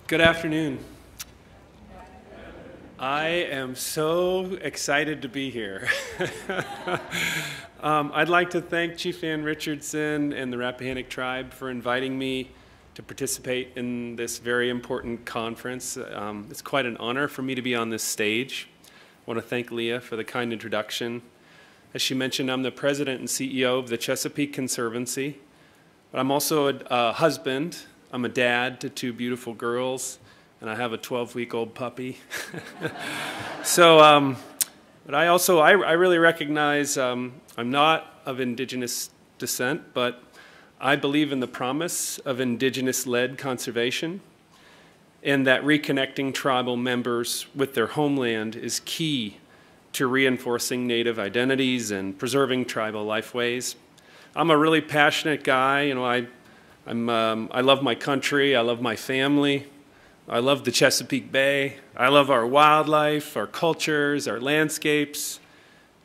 Good afternoon. I am so excited to be here. I'd like to thank Chief Ann Richardson and the Rappahannock Tribe for inviting me to participate in this very important conference. It's quite an honor for me to be on this stage. I want to thank Leah for the kind introduction. As she mentioned, I'm the president and CEO of the Chesapeake Conservancy, but I'm also a husband. I'm a dad to two beautiful girls, and I have a 12-week-old puppy. But I really recognize I'm not of indigenous descent, but I believe in the promise of indigenous-led conservation, and that reconnecting tribal members with their homeland is key to reinforcing Native identities and preserving tribal lifeways. I'm a really passionate guy. You know, I love my country, I love my family, I love the Chesapeake Bay, I love our wildlife, our cultures, our landscapes.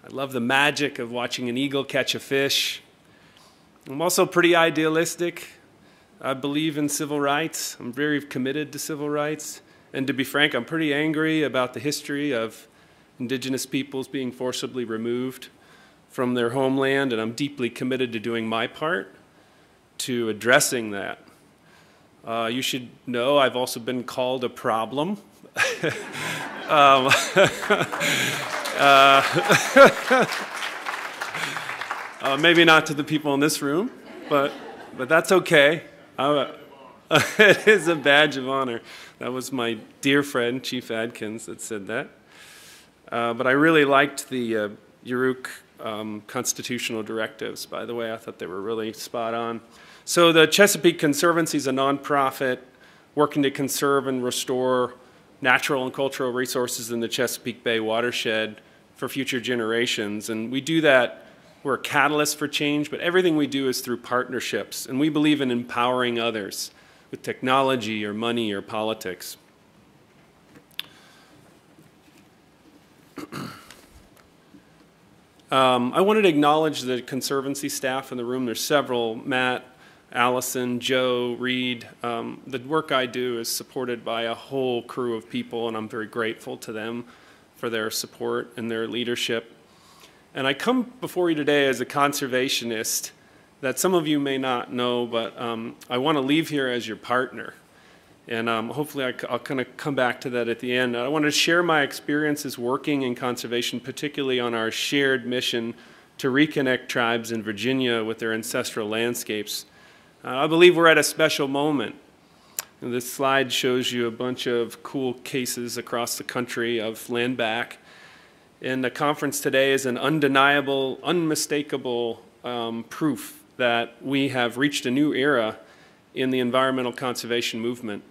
I love the magic of watching an eagle catch a fish. I'm also pretty idealistic. I believe in civil rights. I'm very committed to civil rights. And to be frank, I'm pretty angry about the history of indigenous peoples being forcibly removed from their homeland, and I'm deeply committed to doing my part to addressing that. You should know I've also been called a problem. Maybe not to the people in this room, but that's okay. It is a badge of honor. That was my dear friend, Chief Adkins, that said that. But I really liked the Uruk constitutional directives, by the way. I thought they were really spot on. So the Chesapeake Conservancy is a nonprofit working to conserve and restore natural and cultural resources in the Chesapeake Bay watershed for future generations. And we do that, we're a catalyst for change, but everything we do is through partnerships. And we believe in empowering others with technology or money or politics. I wanted to acknowledge the Conservancy staff in the room. There's several: Matt, Allison, Joe, Reed. The work I do is supported by a whole crew of people, and I'm very grateful to them for their support and their leadership. And I come before you today as a conservationist that some of you may not know, but I want to leave here as your partner. And hopefully I'll kind of come back to that at the end. I want to share my experiences working in conservation, particularly on our shared mission to reconnect tribes in Virginia with their ancestral landscapes. I believe we're at a special moment. And this slide shows you a bunch of cool cases across the country of land back. And the conference today is an undeniable, unmistakable proof that we have reached a new era in the environmental conservation movement.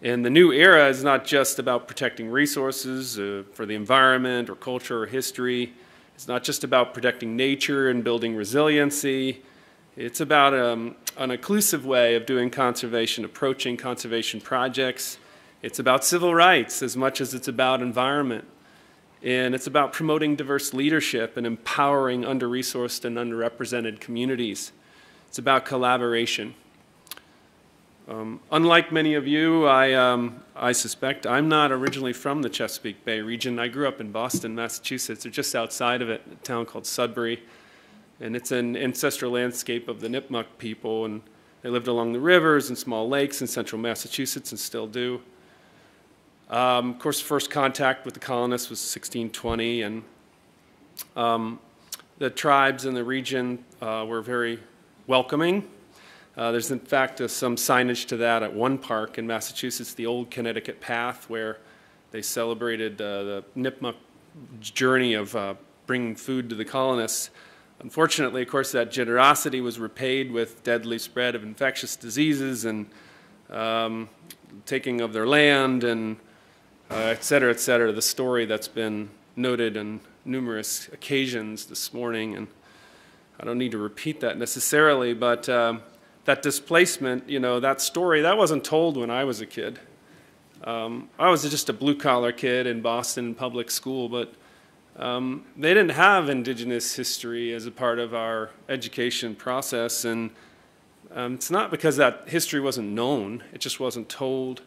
And the new era is not just about protecting resources for the environment or culture or history. It's not just about protecting nature and building resiliency. It's about an inclusive way of doing conservation, approaching conservation projects. It's about civil rights as much as it's about environment. And it's about promoting diverse leadership and empowering under-resourced and underrepresented communities. It's about collaboration. Unlike many of you, I suspect I'm not originally from the Chesapeake Bay region. I grew up in Boston, Massachusetts, or just outside of it, a town called Sudbury. And it's an ancestral landscape of the Nipmuc people, and they lived along the rivers and small lakes in central Massachusetts and still do. Of course, first contact with the colonists was 1620, and the tribes in the region were very welcoming. There's in fact some signage to that at one park in Massachusetts, the Old Connecticut Path, where they celebrated the Nipmuc journey of bringing food to the colonists. Unfortunately, of course, that generosity was repaid with deadly spread of infectious diseases and taking of their land and et cetera, the story that's been noted on numerous occasions this morning. And I don't need to repeat that necessarily, but that displacement, you know, that story, that wasn't told when I was a kid. I was just a blue-collar kid in Boston public school, but they didn't have indigenous history as a part of our education process, and it's not because that history wasn't known, it just wasn't told.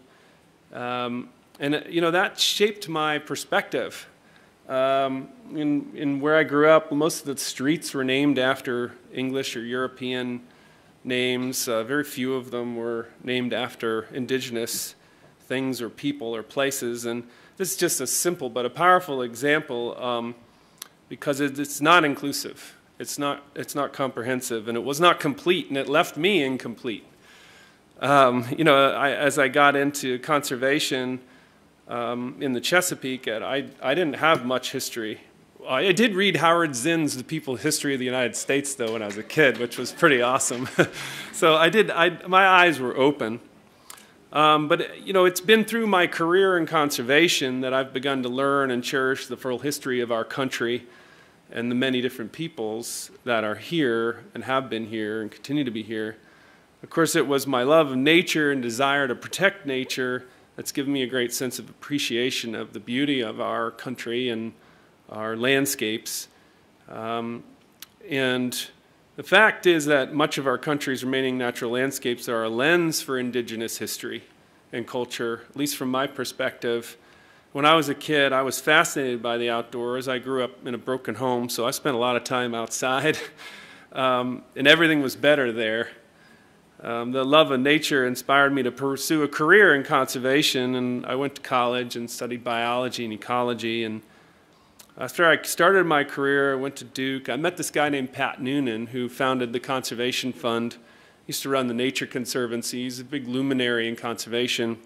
And you know, that shaped my perspective. In where I grew up, most of the streets were named after English or European names. Very few of them were named after indigenous things or people or places. And this is just a simple but a powerful example because it's not inclusive. It's not comprehensive, and it was not complete, and it left me incomplete. You know, as I got into conservation in the Chesapeake, I didn't have much history. I did read Howard Zinn's The People's History of the United States, though, when I was a kid, which was pretty awesome. So my eyes were open. But, you know, it's been through my career in conservation that I've begun to learn and cherish the full history of our country and the many different peoples that are here and have been here and continue to be here. Of course, it was my love of nature and desire to protect nature that's given me a great sense of appreciation of the beauty of our country and our landscapes. And the fact is that much of our country's remaining natural landscapes are a lens for indigenous history and culture, at least from my perspective. When I was a kid, I was fascinated by the outdoors. I grew up in a broken home, so I spent a lot of time outside, and everything was better there. The love of nature inspired me to pursue a career in conservation, and I went to college and studied biology and ecology. And after I started my career, I went to Duke. I met this guy named Pat Noonan, who founded the Conservation Fund. He used to run the Nature Conservancy. He's a big luminary in conservation.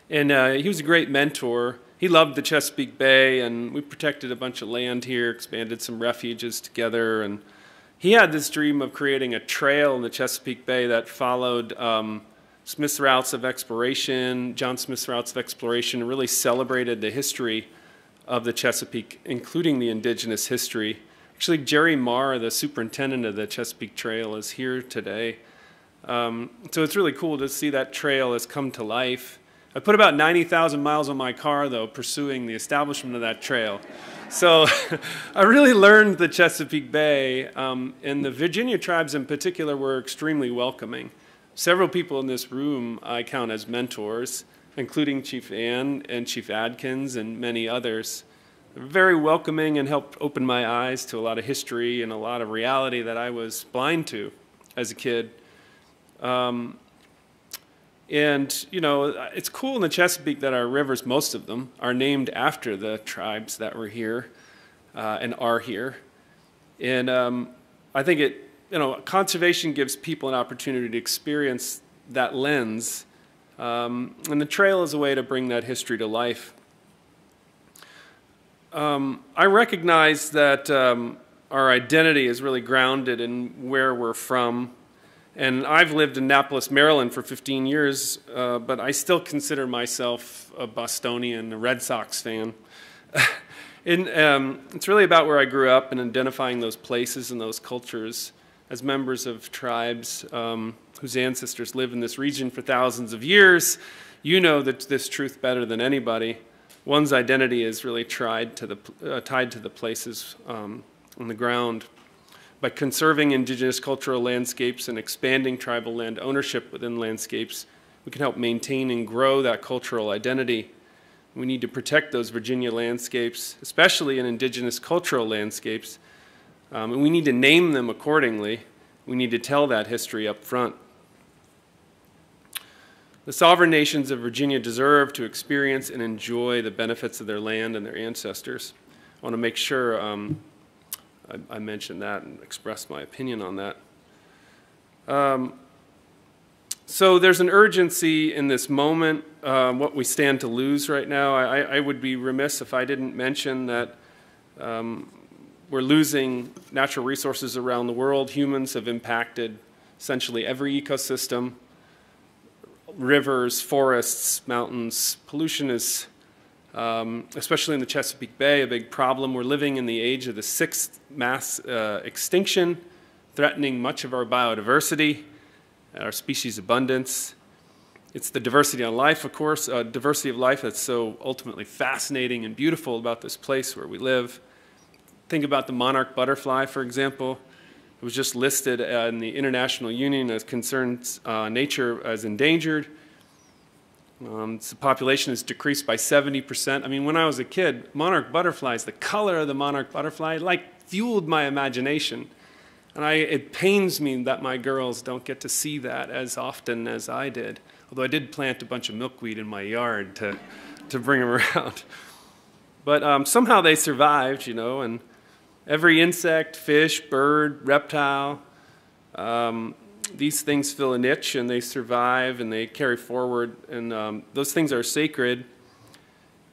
And he was a great mentor. He loved the Chesapeake Bay, and we protected a bunch of land here, expanded some refuges together. And he had this dream of creating a trail in the Chesapeake Bay that followed Smith's routes of exploration, John Smith's routes of exploration, and really celebrated the history of the Chesapeake, including the indigenous history. Actually, Jerry Marr, the superintendent of the Chesapeake Trail, is here today. So it's really cool to see that trail has come to life. I put about 90,000 miles on my car, though, pursuing the establishment of that trail. So I really learned the Chesapeake Bay, and the Virginia tribes in particular were extremely welcoming. Several people in this room I count as mentors, including Chief Ann and Chief Adkins and many others. They were very welcoming and helped open my eyes to a lot of history and a lot of reality that I was blind to as a kid. And, you know, it's cool in the Chesapeake that our rivers, most of them, are named after the tribes that were here and are here. And I think you know, conservation gives people an opportunity to experience that lens. And the trail is a way to bring that history to life. I recognize that our identity is really grounded in where we're from. And I've lived in Annapolis, Maryland for 15 years, but I still consider myself a Bostonian, a Red Sox fan. It's really about where I grew up and identifying those places and those cultures as members of tribes whose ancestors lived in this region for thousands of years. You know this truth better than anybody. One's identity is really tied to the places on the ground. By conserving indigenous cultural landscapes and expanding tribal land ownership within landscapes, we can help maintain and grow that cultural identity. We need to protect those Virginia landscapes, especially in indigenous cultural landscapes, and we need to name them accordingly. We need to tell that history up front. The sovereign nations of Virginia deserve to experience and enjoy the benefits of their land and their ancestors. I want to make sure I mentioned that and expressed my opinion on that. So there's an urgency in this moment, what we stand to lose right now. I would be remiss if I didn't mention that we're losing natural resources around the world. Humans have impacted essentially every ecosystem, rivers, forests, mountains. Pollution is especially in the Chesapeake Bay, a big problem. We're living in the age of the sixth mass extinction, threatening much of our biodiversity, our species abundance. It's the diversity of life, of course, diversity of life that's so ultimately fascinating and beautiful about this place where we live. Think about the monarch butterfly, for example. It was just listed in the International Union as concerns nature as endangered. The population has decreased by 70%. I mean, when I was a kid, monarch butterflies, the color of the monarch butterfly, like, fueled my imagination. And it pains me that my girls don't get to see that as often as I did. Although I did plant a bunch of milkweed in my yard to bring them around. But somehow they survived, you know, and every insect, fish, bird, reptile, these things fill a niche and they survive and they carry forward, and those things are sacred.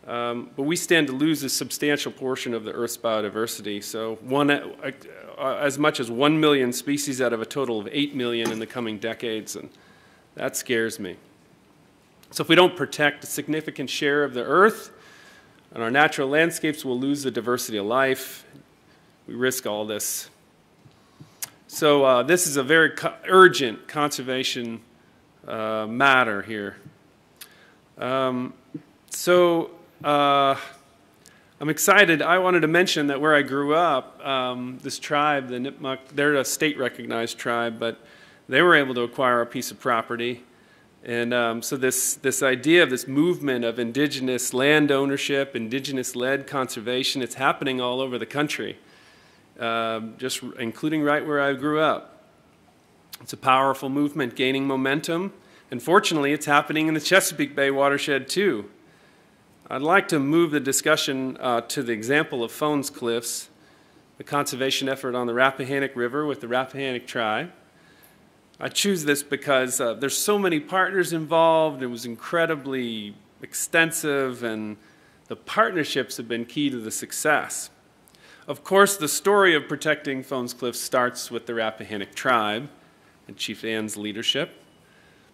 But we stand to lose a substantial portion of the Earth's biodiversity. So as much as 1 million species out of a total of 8 million in the coming decades, and that scares me. So if we don't protect a significant share of the Earth and our natural landscapes, we'll lose the diversity of life. We risk all this. So this is a very urgent conservation matter here. I'm excited. I wanted to mention that where I grew up, this tribe, the Nipmuc, they're a state-recognized tribe, but they were able to acquire a piece of property. And so this idea of this movement of indigenous land ownership, indigenous-led conservation, it's happening all over the country. Just including right where I grew up. It's a powerful movement gaining momentum, and fortunately it's happening in the Chesapeake Bay watershed too. I'd like to move the discussion to the example of Fones Cliffs, the conservation effort on the Rappahannock River with the Rappahannock tribe. I choose this because there's so many partners involved. It was incredibly extensive, and the partnerships have been key to the success. Of course, the story of protecting Fones Cliffs starts with the Rappahannock tribe and Chief Ann's leadership.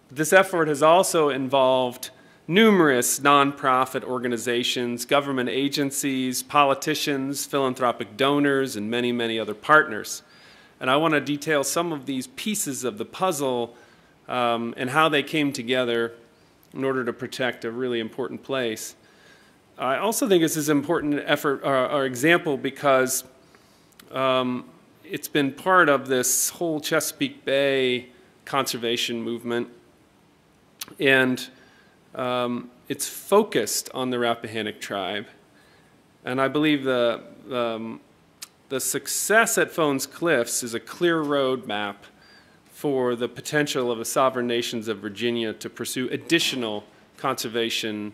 This effort has also involved numerous nonprofit organizations, government agencies, politicians, philanthropic donors, and many, many other partners. And I want to detail some of these pieces of the puzzle and how they came together in order to protect a really important place. I also think this is an important effort or example because it's been part of this whole Chesapeake Bay conservation movement, and it's focused on the Rappahannock tribe. And I believe the success at Fones Cliffs is a clear roadmap for the potential of the sovereign nations of Virginia to pursue additional conservation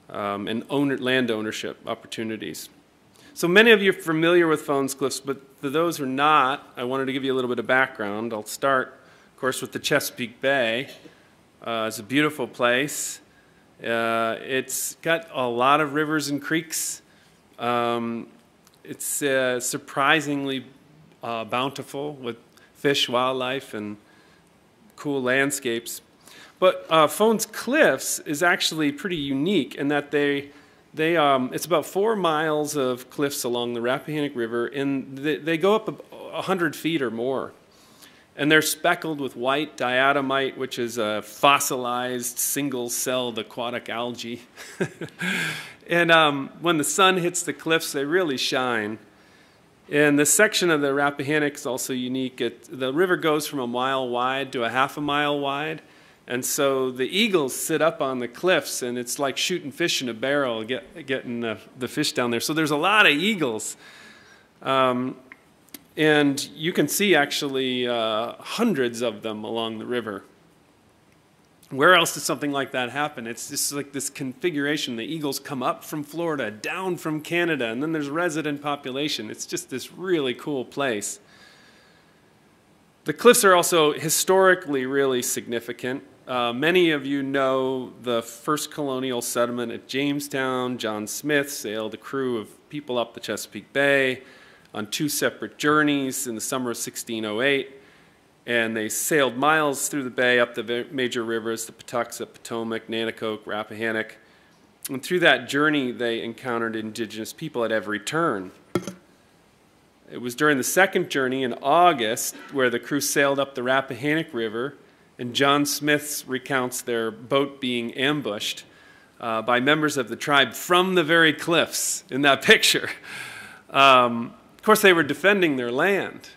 and land ownership opportunities. So many of you are familiar with Fones Cliffs, but for those who are not, I wanted to give you a little bit of background. I'll start, of course, with the Chesapeake Bay. It's a beautiful place. It's got a lot of rivers and creeks. It's surprisingly bountiful with fish, wildlife, and cool landscapes. But Fones Cliffs is actually pretty unique in that it's about 4 miles of cliffs along the Rappahannock River, and they go up 100 feet or more. And they're speckled with white diatomite, which is a fossilized, single-celled aquatic algae. And when the sun hits the cliffs, they really shine. And this section of the Rappahannock is also unique. The river goes from 1 mile wide to 1/2 mile wide. And so the eagles sit up on the cliffs, and it's like shooting fish in a barrel, getting the fish down there. So there's a lot of eagles. And you can see actually hundreds of them along the river. Where else does something like that happen? It's just like this configuration. The eagles come up from Florida, down from Canada, and then there's resident population. It's just this really cool place. The cliffs are also historically really significant. Many of you know the first colonial settlement at Jamestown. John Smith sailed a crew of people up the Chesapeake Bay on 2 separate journeys in the summer of 1608. And they sailed miles through the bay up the major rivers, the Patuxent, Potomac, Nanticoke, Rappahannock. And through that journey, they encountered indigenous people at every turn. It was during the second journey in August where the crew sailed up the Rappahannock River, and John Smith recounts their boat being ambushed by members of the tribe from the very cliffs in that picture. Of course, they were defending their land.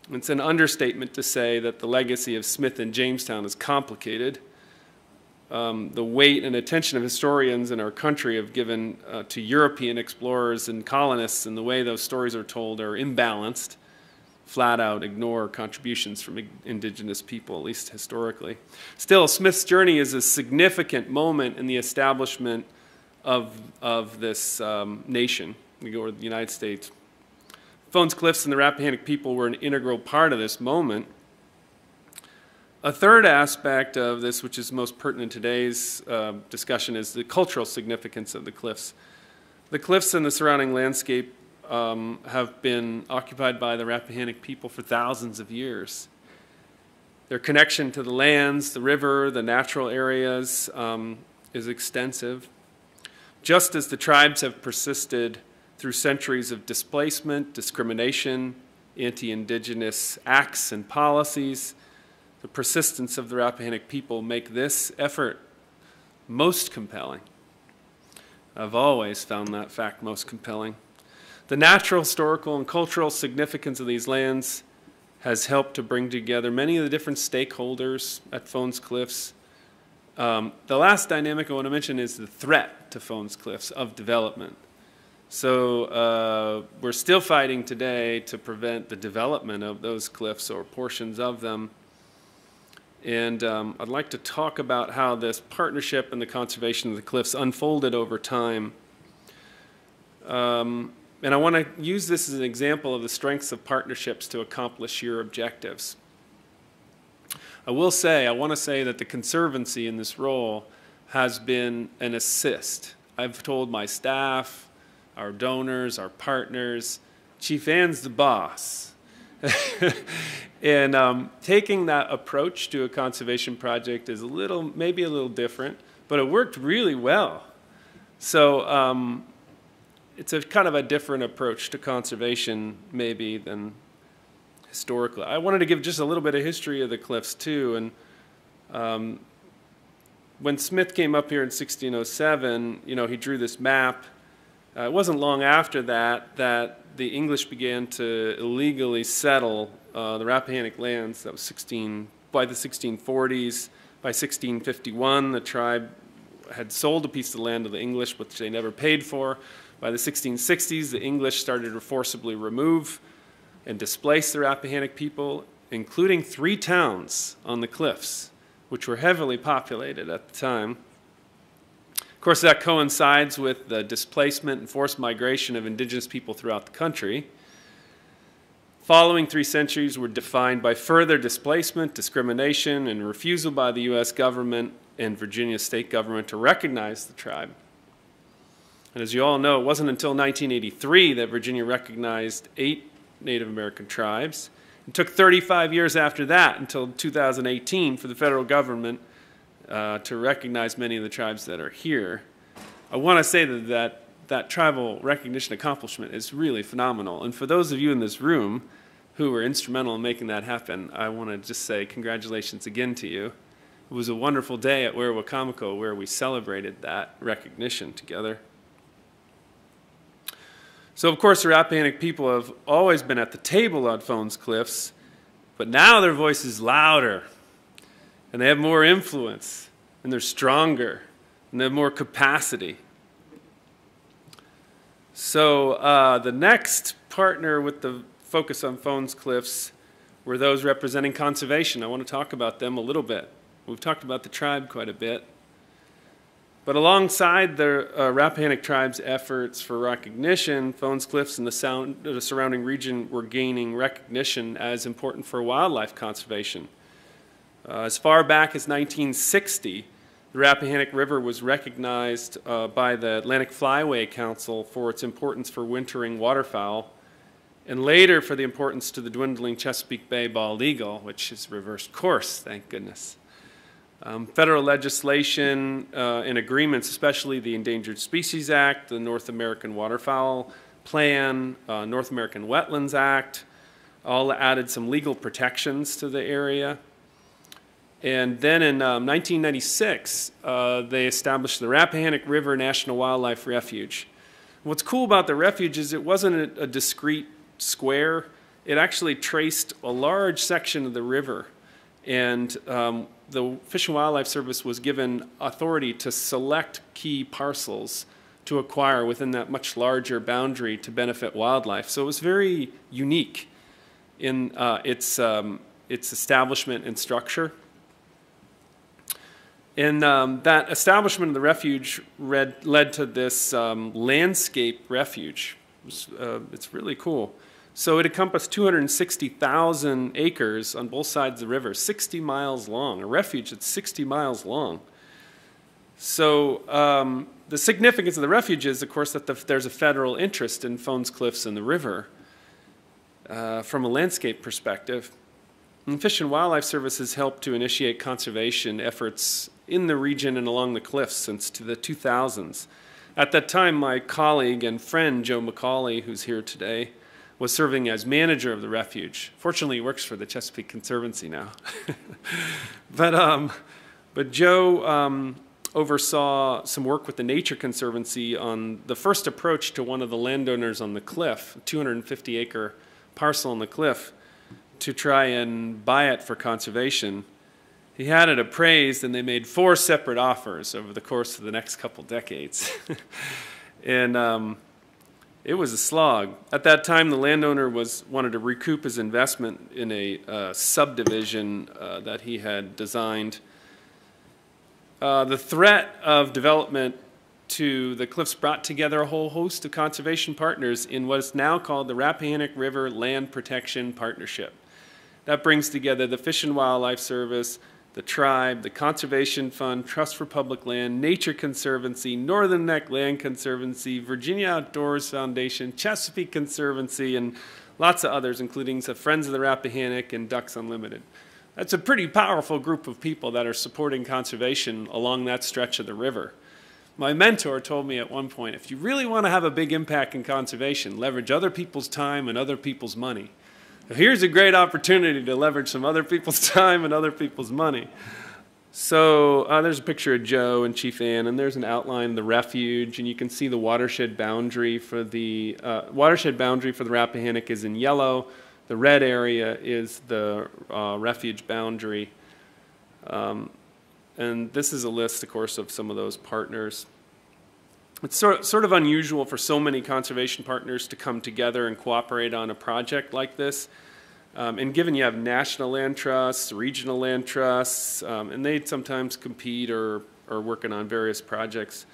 It's an understatement to say that the legacy of Smith and Jamestown is complicated. the weight and attention of historians in our country have given to European explorers and colonists, and the way those stories are told are imbalanced, flat out ignore contributions from indigenous people, at least historically. Still, Smith's journey is a significant moment in the establishment of this nation. We go to the United States. Fones Cliffs and the Rappahannock people were an integral part of this moment. A third aspect of this, which is most pertinent in today's discussion, is the cultural significance of the cliffs. The cliffs and the surrounding landscape have been occupied by the Rappahannock people for thousands of years. Their connection to the lands, the river, the natural areas is extensive. Just as the tribes have persisted through centuries of displacement, discrimination, anti-indigenous acts and policies, the persistence of the Rappahannock people make this effort most compelling. I've always found that fact most compelling. The natural, historical, and cultural significance of these lands has helped to bring together many of the different stakeholders at Fones Cliffs. The last dynamic I want to mention is the threat to Fones Cliffs of development. So we're still fighting today to prevent the development of those cliffs or portions of them. And I'd like to talk about how this partnership and the conservation of the cliffs unfolded over time. And I want to use this as an example of the strengths of partnerships to accomplish your objectives. I want to say that the Conservancy in this role has been an assist. I've told my staff, our donors, our partners, Chief Ann's the boss. And taking that approach to a conservation project is maybe a little different, but it worked really well. So it's a kind of a different approach to conservation maybe than historically. I wanted to give just a little bit of history of the cliffs too. And when Smith came up here in 1607, he drew this map. It wasn't long after that the English began to illegally settle the Rappahannock lands. That was by the 1640s. By 1651, the tribe had sold a piece of land to the English, which they never paid for. By the 1660s, the English started to forcibly remove and displace the Rappahannock people, including 3 towns on the cliffs, which were heavily populated at the time. Of course, that coincides with the displacement and forced migration of indigenous people throughout the country. Following 3 centuries were defined by further displacement, discrimination, and refusal by the U.S. government and Virginia state government to recognize the tribe. And as you all know, it wasn't until 1983 that Virginia recognized 8 Native American tribes. It took 35 years after that, until 2018, for the federal government to recognize many of the tribes that are here. I want to say that tribal recognition accomplishment is really phenomenal. And for those of you in this room who were instrumental in making that happen, I want to just say congratulations again to you. It was a wonderful day at Werowocomoco where we celebrated that recognition together. So, of course, the Rappahannock people have always been at the table on Fones Cliffs, but now their voice is louder, and they have more influence, and they're stronger, and they have more capacity. So the next partner with the focus on Fones Cliffs were those representing conservation. I want to talk about them a little bit. We've talked about the tribe quite a bit. But alongside the Rappahannock tribe's efforts for recognition, Fones Cliffs and the surrounding region were gaining recognition as important for wildlife conservation. As far back as 1960, the Rappahannock River was recognized by the Atlantic Flyway Council for its importance for wintering waterfowl, and later for the importance to the dwindling Chesapeake Bay bald eagle, which has reversed course, thank goodness. Federal legislation and agreements, especially the Endangered Species Act, the North American Waterfowl Plan, North American Wetlands Act, all added some legal protections to the area. And then in 1996, they established the Rappahannock River National Wildlife Refuge. What's cool about the refuge is it wasn't a discrete square. It actually traced a large section of the river. And the Fish and Wildlife Service was given authority to select key parcels to acquire within that much larger boundary to benefit wildlife. So it was very unique in its establishment and structure. And that establishment of the refuge led to this landscape refuge. It's really cool. So it encompassed 260,000 acres on both sides of the river, 60 miles long, a refuge that's 60 miles long. So the significance of the refuge is, of course, that there's a federal interest in Fones Cliffs and the river from a landscape perspective. And Fish and Wildlife Service has helped to initiate conservation efforts in the region and along the cliffs since the 2000s. At that time, my colleague and friend, Joe McCauley, who's here today, was serving as manager of the refuge. Fortunately, he works for the Chesapeake Conservancy now. But Joe oversaw some work with the Nature Conservancy on the first approach to one of the landowners on the cliff, a 250-acre parcel on the cliff, to try and buy it for conservation. He had it appraised, and they made 4 separate offers over the course of the next couple decades. And it was a slog. At that time, the landowner wanted to recoup his investment in a subdivision that he had designed. The threat of development to the cliffs brought together a whole host of conservation partners in what is now called the Rappahannock River Land Protection Partnership. That brings together the Fish and Wildlife Service, the tribe, the Conservation Fund, Trust for Public Land, Nature Conservancy, Northern Neck Land Conservancy, Virginia Outdoors Foundation, Chesapeake Conservancy, and lots of others, including the Friends of the Rappahannock and Ducks Unlimited. That's a pretty powerful group of people that are supporting conservation along that stretch of the river. My mentor told me at one point, if you really want to have a big impact in conservation, leverage other people's time and other people's money. Here's a great opportunity to leverage some other people's time and other people's money. So there's a picture of Joe and Chief Ann, and there's an outline of the refuge, and you can see the watershed boundary for the Rappahannock is in yellow. The red area is the refuge boundary. And this is a list, of course, of some of those partners. It's sort of unusual for so many conservation partners to come together and cooperate on a project like this. And given you have national land trusts, regional land trusts, and they sometimes compete or are working on various projects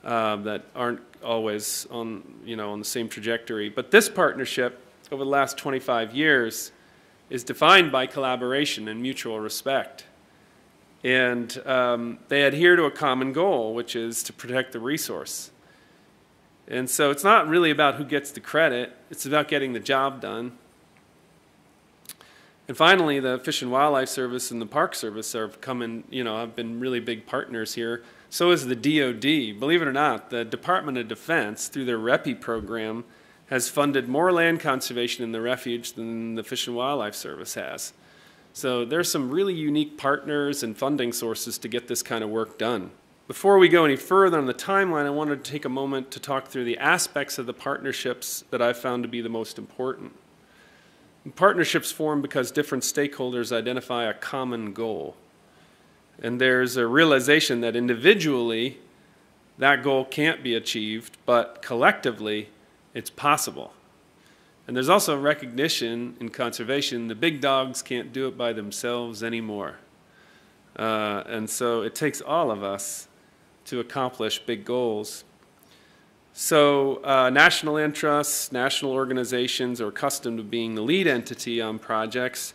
that aren't always on the same trajectory. But this partnership over the last 25 years is defined by collaboration and mutual respect. And they adhere to a common goal, which is to protect the resource. And so it's not really about who gets the credit, it's about getting the job done. And finally, the Fish and Wildlife Service and the Park Service have been really big partners here. So is the DOD. Believe it or not, the Department of Defense, through their REPI program, has funded more land conservation in the refuge than the Fish and Wildlife Service has. So there's some really unique partners and funding sources to get this kind of work done. Before we go any further on the timeline, I wanted to take a moment to talk through the aspects of the partnerships that I've found to be the most important. And partnerships form because different stakeholders identify a common goal. And there's a realization that individually that goal can't be achieved, but collectively it's possible. And there's also recognition in conservation, the big dogs can't do it by themselves anymore. And so it takes all of us to accomplish big goals. So national land trusts, national organizations are accustomed to being the lead entity on projects,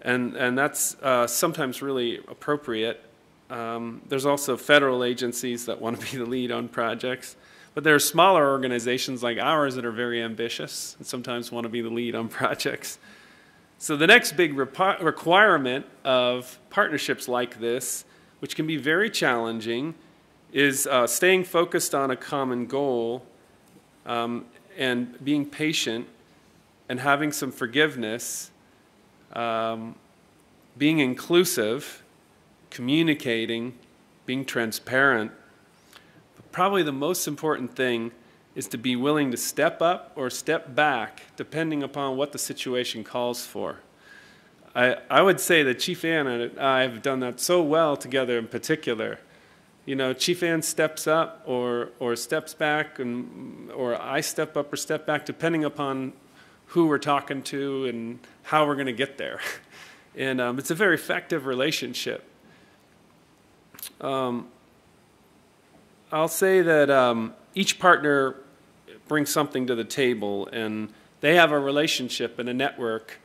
and that's sometimes really appropriate. There's also federal agencies that want to be the lead on projects. But there are smaller organizations like ours that are very ambitious and sometimes want to be the lead on projects. So the next big requirement of partnerships like this, which can be very challenging, is staying focused on a common goal and being patient and having some forgiveness, being inclusive, communicating, being transparent. Probably the most important thing is to be willing to step up or step back, depending upon what the situation calls for. I would say that Chief Ann and I have done that so well together in particular. You know, Chief Ann steps up or steps back, or I step up or step back, depending upon who we're talking to and how we're going to get there. And it's a very effective relationship. I'll say that each partner brings something to the table, and they have a relationship and a network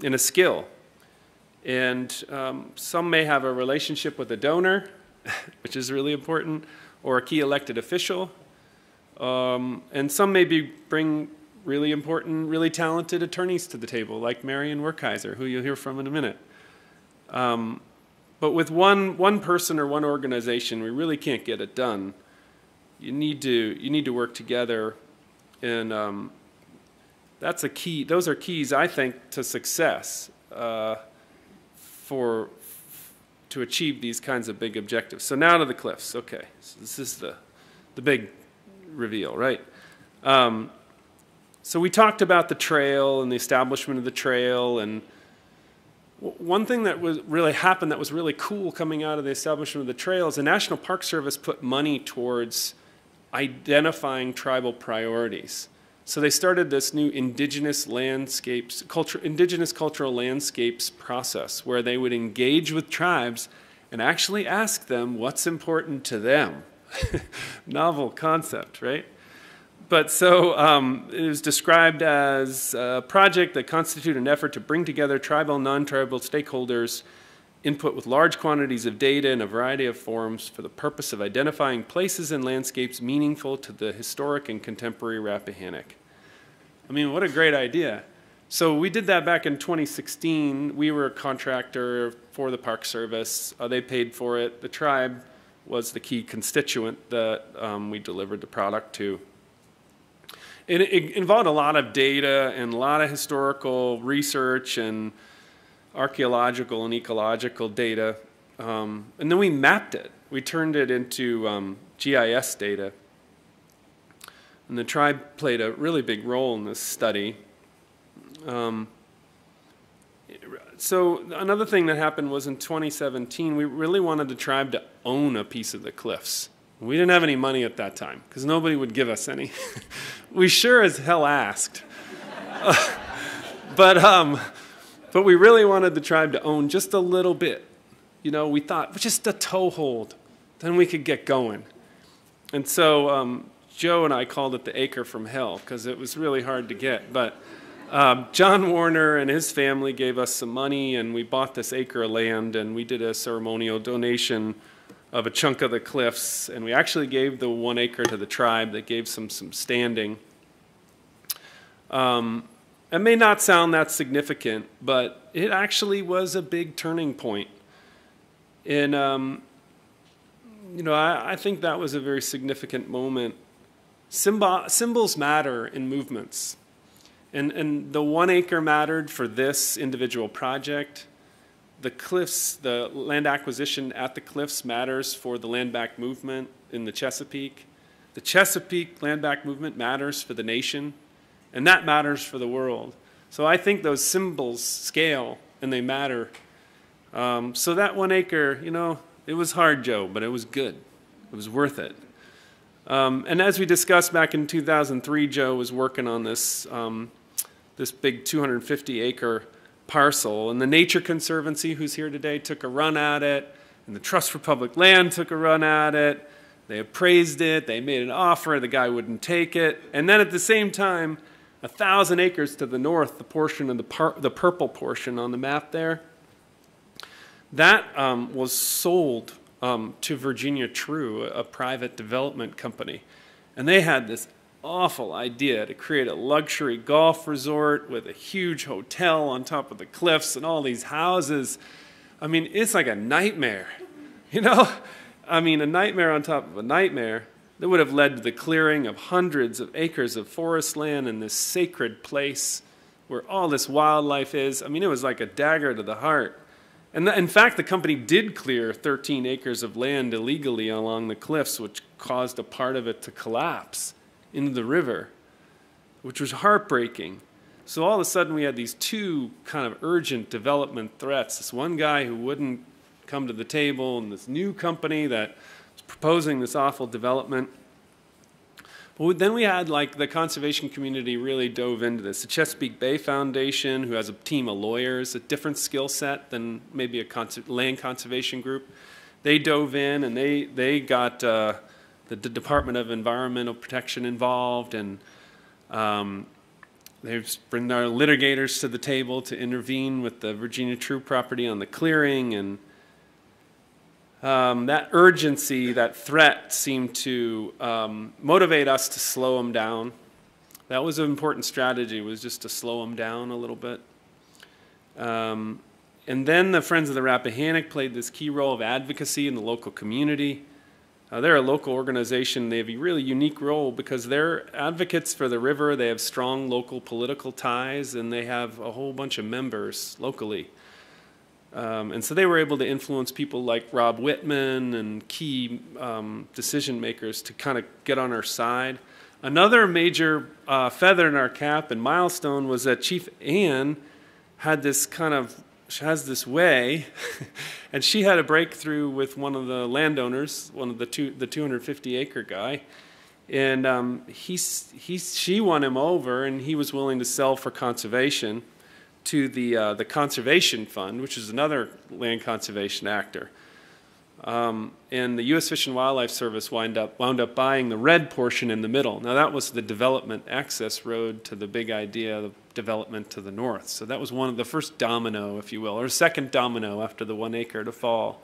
and a skill. And some may have a relationship with a donor, which is really important, or a key elected official. And some maybe bring really important, really talented attorneys to the table, like Marion Werkheiser, who you'll hear from in a minute. But with one person or one organization, we really can't get it done. You need to work together, and that's a key. Those are keys, I think, to success to achieve these kinds of big objectives. So now to the cliffs. Okay, so this is the big reveal, right? So we talked about the trail and the establishment of the trail, and one thing that really happened that was really cool coming out of the establishment of the trail is the National Park Service put money towards identifying tribal priorities. So they started this new indigenous cultural landscapes process, where they would engage with tribes and actually ask them what's important to them. Novel concept, right? But so it was described as a project that constituted an effort to bring together tribal and non-tribal stakeholders, input with large quantities of data in a variety of forms for the purpose of identifying places and landscapes meaningful to the historic and contemporary Rappahannock. I mean, what a great idea. So we did that back in 2016. We were a contractor for the Park Service. They paid for it. The tribe was the key constituent that we delivered the product to. It involved a lot of data and a lot of historical research and archaeological and ecological data. And then we mapped it. We turned it into GIS data. And the tribe played a really big role in this study. So another thing that happened was in 2017, we really wanted the tribe to own a piece of the cliffs. We didn't have any money at that time because nobody would give us any. We sure as hell asked. But we really wanted the tribe to own just a little bit. You know, we thought just a toehold, then we could get going. And so Joe and I called it the acre from hell because it was really hard to get. But John Warner and his family gave us some money, and we bought this acre of land, and we did a ceremonial donation of a chunk of the cliffs, and we actually gave the 1 acre to the tribe that gave some standing. It may not sound that significant, but it actually was a big turning point. And, you know, I think that was a very significant moment. Symbols matter in movements. And the 1 acre mattered for this individual project. The cliffs, the land acquisition at the cliffs matters for the land back movement in the Chesapeake. The Chesapeake land back movement matters for the nation, and that matters for the world. So I think those symbols scale, and they matter. So that 1 acre, you know, it was hard, Joe, but it was good. It was worth it. And as we discussed back in 2003, Joe was working on this, this big 250-acre parcel, and the Nature Conservancy, who's here today, took a run at it, and the Trust for Public Land took a run at it. They appraised it, they made an offer, the guy wouldn't take it, and then at the same time, 1,000 acres to the north, the portion of the purple portion on the map there, that was sold to Virginia True, a private development company, and they had this awful idea to create a luxury golf resort with a huge hotel on top of the cliffs and all these houses. I mean, it's like a nightmare, you know? I mean, a nightmare on top of a nightmare that would have led to the clearing of hundreds of acres of forest land in this sacred place where all this wildlife is. I mean, it was like a dagger to the heart. And in fact, the company did clear 13 acres of land illegally along the cliffs, which caused a part of it to collapse into the river, which was heartbreaking. So all of a sudden we had these two kind of urgent development threats. This one guy who wouldn't come to the table, and this new company that was proposing this awful development. But then we had, like, the conservation community really dove into this. The Chesapeake Bay Foundation, who has a team of lawyers, a different skill set than maybe a land conservation group, they dove in, and they got the Department of Environmental Protection involved, and they've bring our litigators to the table to intervene with the Virginia True property on the clearing, and that urgency, that threat seemed to motivate us to slow them down. That was an important strategy, was just to slow them down a little bit. And then the Friends of the Rappahannock played this key role of advocacy in the local community. They're a local organization. They have a really unique role because they're advocates for the river. They have strong local political ties, and they have a whole bunch of members locally. And so they were able to influence people like Rob Whitman and key decision makers to kind of get on our side. Another major feather in our cap and milestone was that Chief Ann had this kind of, she has this way, and she had a breakthrough with one of the landowners, one of the 250-acre guy, and she won him over, and he was willing to sell for conservation to the Conservation Fund, which is another land conservation actor. And the U.S. Fish and Wildlife Service wound up buying the red portion in the middle. Now that was the development access road to the big idea of development to the north. So that was one of the first domino, if you will, or second domino after the 1 acre to fall.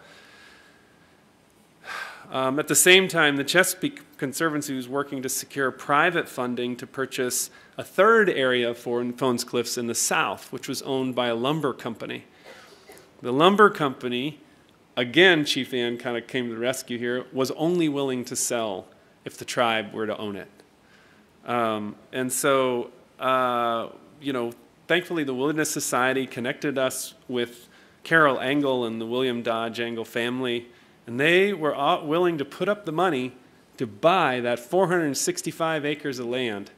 At the same time, the Chesapeake Conservancy was working to secure private funding to purchase a third area for Fones Cliffs in the south, which was owned by a lumber company. The lumber company, again, Chief Ann kind of came to the rescue here, was only willing to sell if the tribe were to own it. And so, you know, thankfully the Wilderness Society connected us with Carol Engel and the William Dodge Engel family, and they were willing to put up the money to buy that 465 acres of land,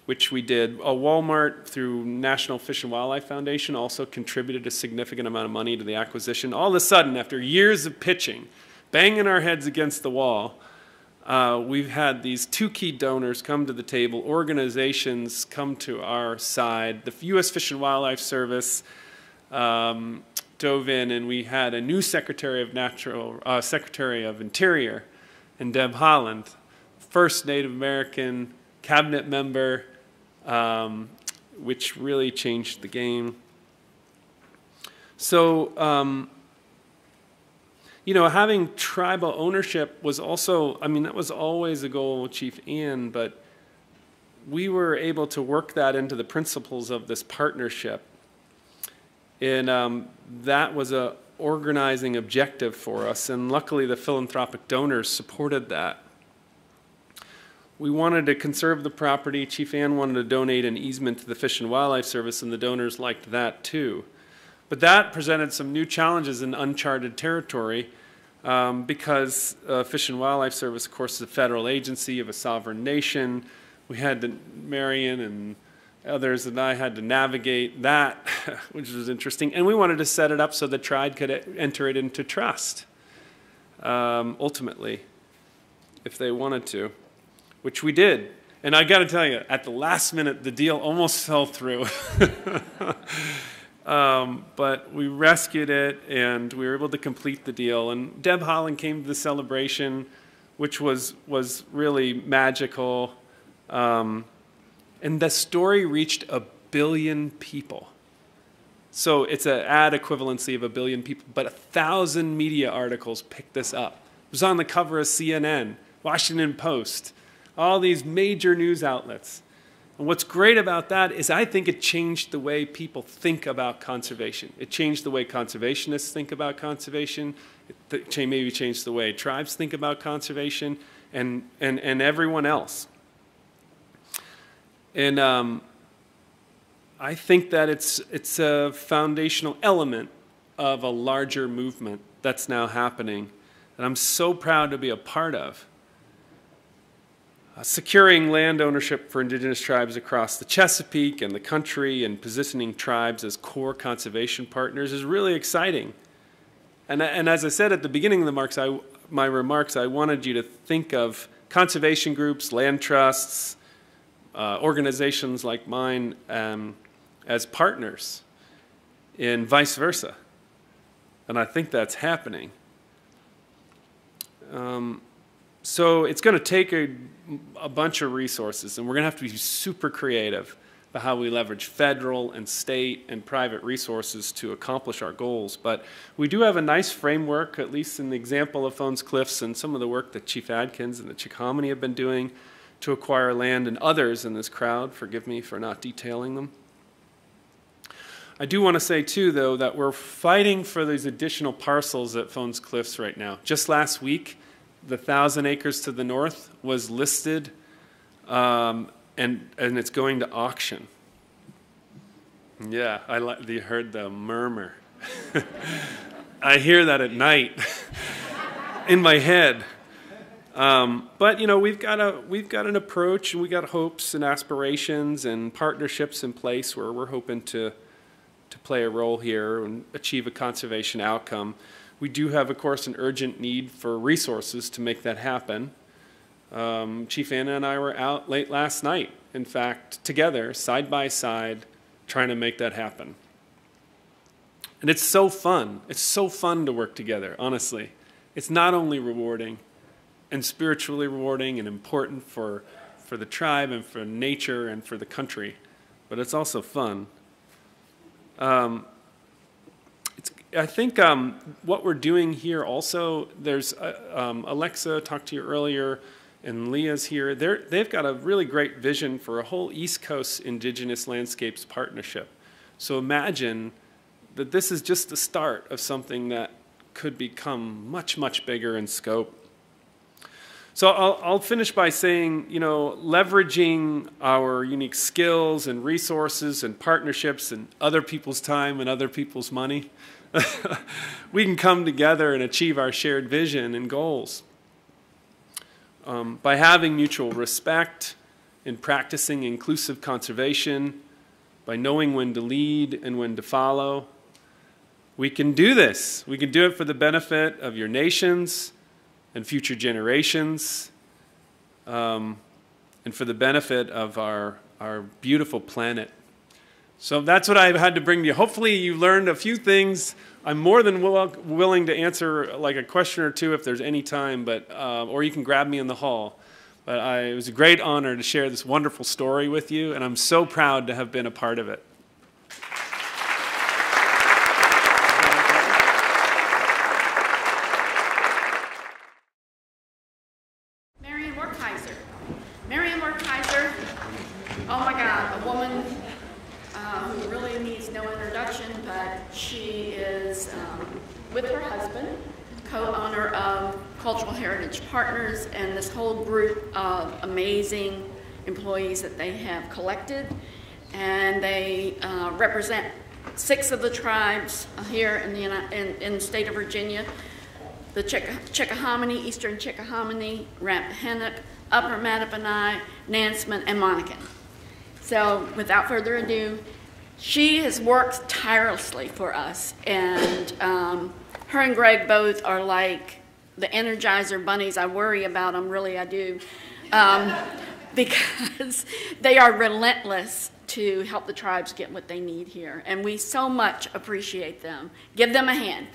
which we did. Walmart, through National Fish and Wildlife Foundation, also contributed a significant amount of money to the acquisition. All of a sudden, after years of pitching, banging our heads against the wall, we've had these two key donors come to the table, organizations come to our side. The U.S. Fish and Wildlife Service dove in, and we had a new Secretary of Interior, and Deb Haaland, first Native American cabinet member, which really changed the game. So, you know, having tribal ownership was also, I mean, that was always a goal with Chief Ann, but we were able to work that into the principles of this partnership. And that was an organizing objective for us, and luckily the philanthropic donors supported that. We wanted to conserve the property. Chief Ann wanted to donate an easement to the Fish and Wildlife Service, and the donors liked that too. But that presented some new challenges in uncharted territory because Fish and Wildlife Service, of course, is a federal agency of a sovereign nation. We had to, Marion and others and I had to navigate that, which was interesting. And we wanted to set it up so the tribe could enter it into trust, ultimately, if they wanted to, which we did. And I got to tell you, at the last minute, the deal almost fell through. But we rescued it, and we were able to complete the deal. And Deb Haaland came to the celebration, which was really magical. And the story reached 1 billion people. So it's an ad equivalency of 1 billion people, but 1,000 media articles picked this up. It was on the cover of CNN, Washington Post, all these major news outlets. And what's great about that is I think it changed the way people think about conservation. It changed the way conservationists think about conservation. It maybe changed the way tribes think about conservation, and everyone else. And I think that it's a foundational element of a larger movement that's now happening that I'm so proud to be a part of. Securing land ownership for indigenous tribes across the Chesapeake and the country and positioning tribes as core conservation partners is really exciting. And as I said at the beginning of my remarks, I wanted you to think of conservation groups, land trusts, organizations like mine as partners, and vice versa. And I think that's happening. So it's going to take a bunch of resources, and we're going to have to be super creative about how we leverage federal and state and private resources to accomplish our goals. But we do have a nice framework, at least in the example of Phones Cliffs and some of the work that Chief Adkins and the Chickahominy have been doing to acquire land, and others in this crowd. Forgive me for not detailing them. I do want to say, too, though, that we're fighting for these additional parcels at Phones Cliffs right now. Just last week, the 1,000 acres to the north was listed, and it's going to auction. Yeah, you heard the murmur. I hear that at night in my head. But you know, we've got an approach, and we got hopes and aspirations and partnerships in place where we're hoping to play a role here and achieve a conservation outcome. We do have, of course, an urgent need for resources to make that happen. Chief Anna and I were out late last night, in fact, together, side by side, trying to make that happen. And it's so fun. It's so fun to work together, honestly. It's not only rewarding and spiritually rewarding and important for the tribe and for nature and for the country, but it's also fun. I think what we're doing here also, there's Alexa talked to you earlier, and Leah's here. They've got a really great vision for a whole East Coast Indigenous Landscapes partnership. So imagine that this is just the start of something that could become much, much bigger in scope. So I'll finish by saying, you know, leveraging our unique skills and resources and partnerships and other people's time and other people's money, we can come together and achieve our shared vision and goals. By having mutual respect, in practicing inclusive conservation, by knowing when to lead and when to follow, we can do this. We can do it for the benefit of your nations and future generations, and for the benefit of our beautiful planet. So that's what I've had to bring to you. Hopefully you learned a few things. I'm more than willing to answer like a question or two if there's any time, but or you can grab me in the hall. But it was a great honor to share this wonderful story with you, and I'm so proud to have been a part of it. Marion Werkheiser. Marion Werkheiser, oh my God, a woman who really needs no introduction, but she is, with her husband, co-owner of Cultural Heritage Partners and this whole group of amazing employees that they have collected. And they represent 6 of the tribes here in the state of Virginia: the Chickahominy, Eastern Chickahominy, Rappahannock, Upper Mattaponi, Nansemond, and Monacan. So without further ado, she has worked tirelessly for us, and her and Greg both are like the Energizer bunnies. I worry about them, really I do, because they are relentless to help the tribes get what they need here, and we so much appreciate them. Give them a hand.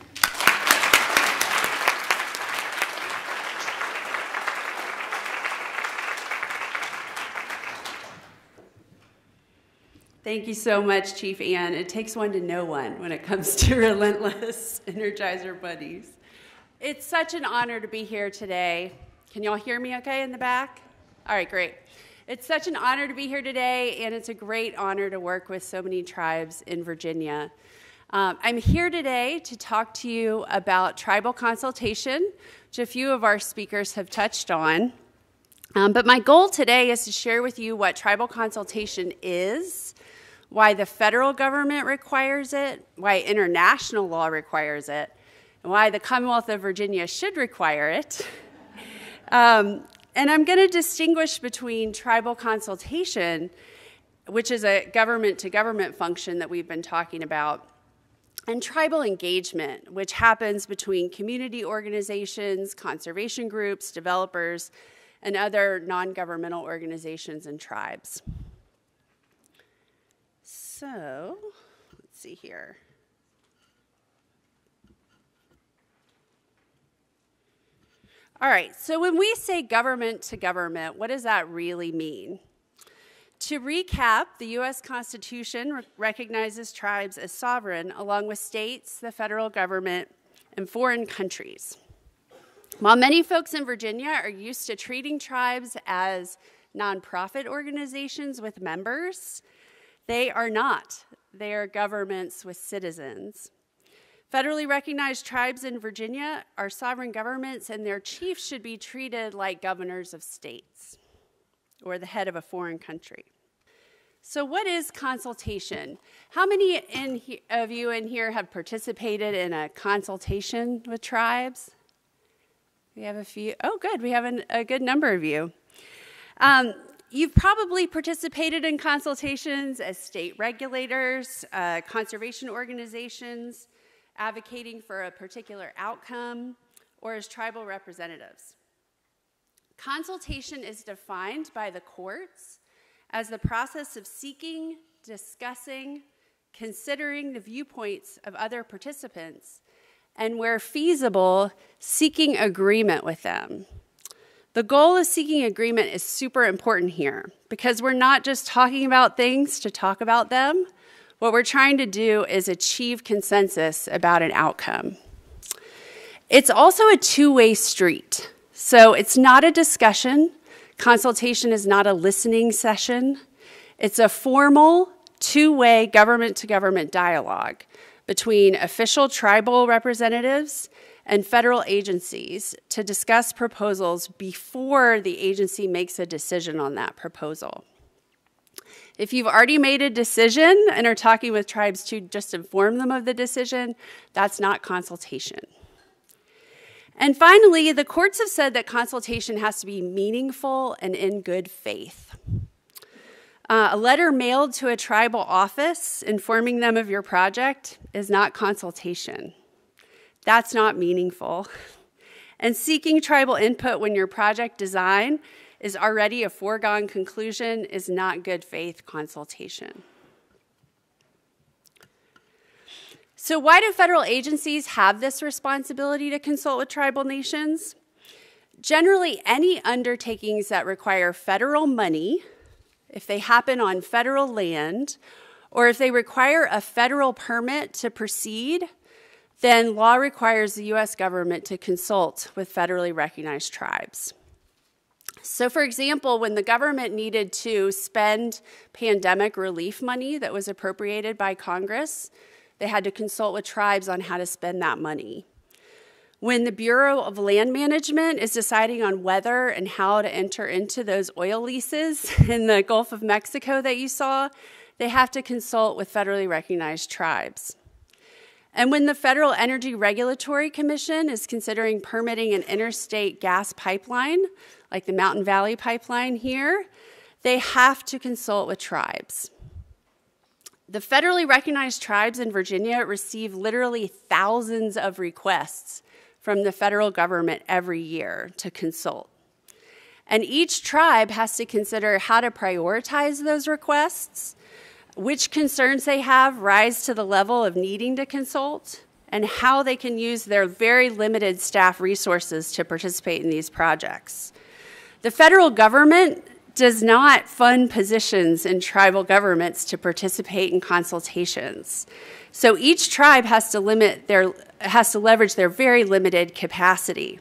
Thank you so much, Chief Ann. It takes one to know one when it comes to relentless Energizer buddies. It's such an honor to be here today. Can y'all hear me okay in the back? All right, great. It's such an honor to be here today, and it's a great honor to work with so many tribes in Virginia. I'm here today to talk to you about tribal consultation, which a few of our speakers have touched on. But my goal today is to share with you what tribal consultation is, why the federal government requires it, why international law requires it, and why the Commonwealth of Virginia should require it. And I'm going to distinguish between tribal consultation, which is a government-to-government function that we've been talking about, and tribal engagement, which happens between community organizations, conservation groups, developers, and other non-governmental organizations and tribes. So, let's see here. All right, so when we say government to government, what does that really mean? To recap, the U.S. Constitution recognizes tribes as sovereign, along with states, the federal government, and foreign countries. While many folks in Virginia are used to treating tribes as nonprofit organizations with members, they are not. They are governments with citizens. Federally recognized tribes in Virginia are sovereign governments, and their chiefs should be treated like governors of states or the head of a foreign country. So what is consultation? How many of you in here have participated in a consultation with tribes? We have a few. Oh, good. We have a good number of you. You've probably participated in consultations as state regulators, conservation organizations, advocating for a particular outcome, or as tribal representatives. Consultation is defined by the courts as the process of seeking, discussing, considering the viewpoints of other participants, and where feasible, seeking agreement with them. The goal of seeking agreement is super important here because we're not just talking about things to talk about them. What we're trying to do is achieve consensus about an outcome. It's also a two-way street. So it's not a discussion. Consultation is not a listening session. It's a formal, two-way government-to-government dialogue between official tribal representatives and federal agencies to discuss proposals before the agency makes a decision on that proposal. If you've already made a decision and are talking with tribes to just inform them of the decision, that's not consultation. And finally, the courts have said that consultation has to be meaningful and in good faith. A letter mailed to a tribal office informing them of your project is not consultation. That's not meaningful. And seeking tribal input when your project design is already a foregone conclusion is not good faith consultation. So why do federal agencies have this responsibility to consult with tribal nations? Generally, any undertakings that require federal money, if they happen on federal land, or if they require a federal permit to proceed, then law requires the U.S. government to consult with federally recognized tribes. So, for example, when the government needed to spend pandemic relief money that was appropriated by Congress, they had to consult with tribes on how to spend that money. When the Bureau of Land Management is deciding on whether and how to enter into those oil leases in the Gulf of Mexico that you saw, they have to consult with federally recognized tribes. And when the Federal Energy Regulatory Commission is considering permitting an interstate gas pipeline, like the Mountain Valley Pipeline here, they have to consult with tribes. The federally recognized tribes in Virginia receive literally thousands of requests from the federal government every year to consult. And each tribe has to consider how to prioritize those requests, which concerns they have rise to the level of needing to consult, and how they can use their very limited staff resources to participate in these projects. The federal government does not fund positions in tribal governments to participate in consultations. So each tribe has to leverage their very limited capacity.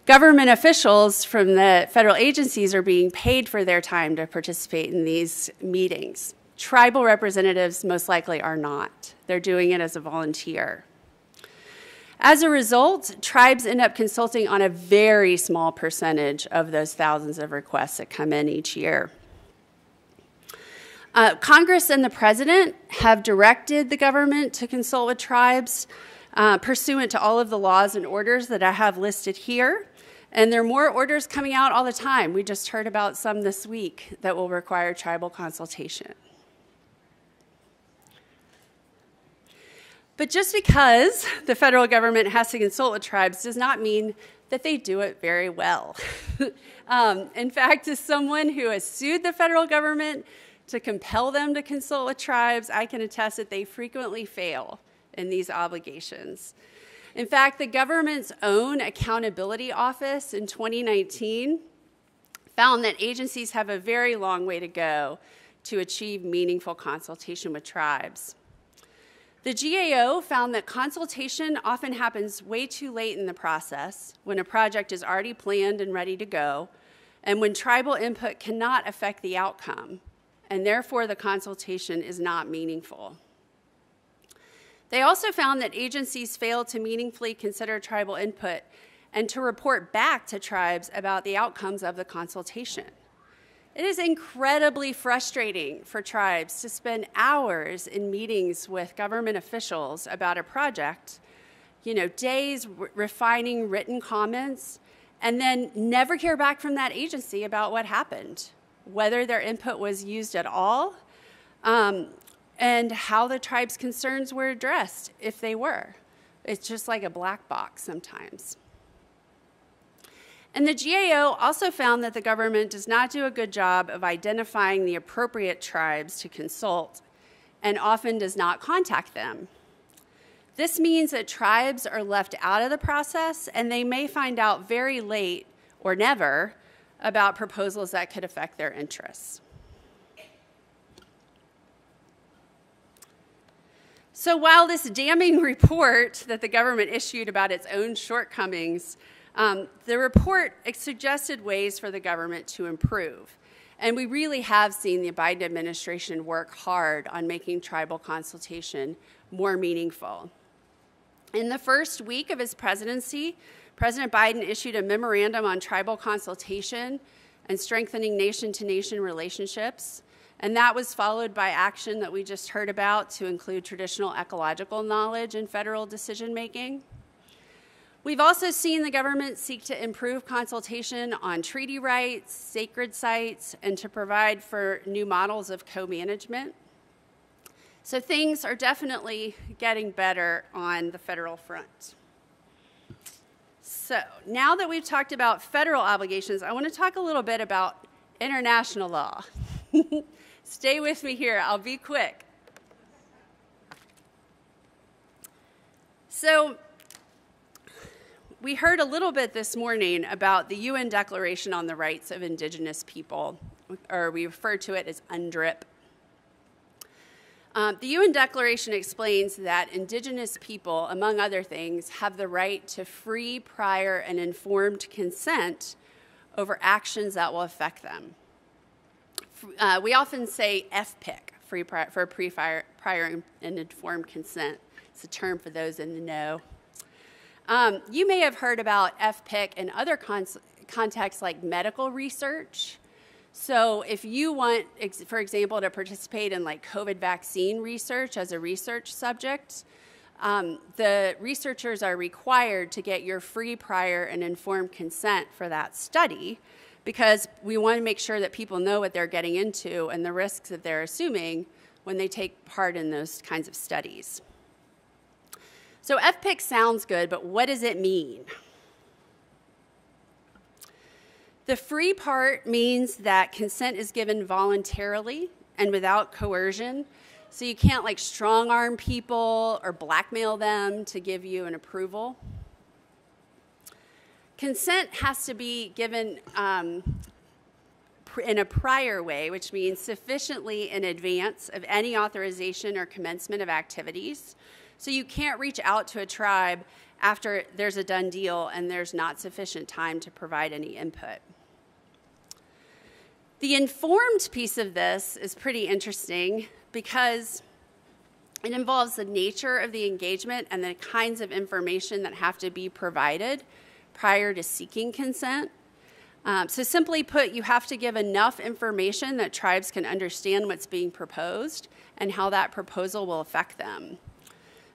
Government officials from the federal agencies are being paid for their time to participate in these meetings. Tribal representatives most likely are not. They're doing it as a volunteer. As a result, tribes end up consulting on a very small percentage of those thousands of requests that come in each year. Congress and the president have directed the government to consult with tribes pursuant to all of the laws and orders that I have listed here, And there are more orders coming out all the time. We just heard about some this week that will require tribal consultation. But just because the federal government has to consult with tribes does not mean that they do it very well. In fact, as someone who has sued the federal government to compel them to consult with tribes, I can attest that they frequently fail in these obligations. In fact, the government's own accountability office in 2019 found that agencies have a very long way to go to achieve meaningful consultation with tribes. The GAO found that consultation often happens way too late in the process, when a project is already planned and ready to go, and when tribal input cannot affect the outcome, and therefore the consultation is not meaningful. They also found that agencies fail to meaningfully consider tribal input and to report back to tribes about the outcomes of the consultation. It is incredibly frustrating for tribes to spend hours in meetings with government officials about a project, days refining written comments, and then never hear back from that agency about what happened, whether their input was used at all, and how the tribe's concerns were addressed, if they were. It's just like a black box sometimes. And the GAO also found that the government does not do a good job of identifying the appropriate tribes to consult and often does not contact them. This means that tribes are left out of the process and they may find out very late or never about proposals that could affect their interests. So while this damning report that the government issued about its own shortcomings, the report suggested ways for the government to improve. And we really have seen the Biden administration work hard on making tribal consultation more meaningful. In the first week of his presidency, President Biden issued a memorandum on tribal consultation and strengthening nation-to-nation relationships. And that was followed by action that we just heard about to include traditional ecological knowledge in federal decision-making. We've also seen the government seek to improve consultation on treaty rights, sacred sites, and to provide for new models of co-management. So things are definitely getting better on the federal front. So now that we've talked about federal obligations, I want to talk a little bit about international law. Stay with me here, I'll be quick. So we heard a little bit this morning about the UN Declaration on the Rights of Indigenous People, or we refer to it as UNDRIP. The UN Declaration explains that Indigenous people, among other things, have the right to free, prior, and informed consent over actions that will affect them. We often say FPIC, for prior and informed consent. It's a term for those in the know. You may have heard about FPIC in other contexts like medical research. So if you want, for example, to participate in like COVID vaccine research as a research subject, the researchers are required to get your free, prior, and informed consent for that study, because we want to make sure that people know what they're getting into and the risks that they're assuming when they take part in those kinds of studies. So FPIC sounds good, but what does it mean? The free part means that consent is given voluntarily and without coercion. So you can't like strong-arm people or blackmail them to give you an approval. Consent has to be given in a prior way, which means sufficiently in advance of any authorization or commencement of activities. So you can't reach out to a tribe after there's a done deal and there's not sufficient time to provide any input. The informed piece of this is pretty interesting because it involves the nature of the engagement and the kinds of information that have to be provided prior to seeking consent. So simply put, you have to give enough information that tribes can understand what's being proposed and how that proposal will affect them.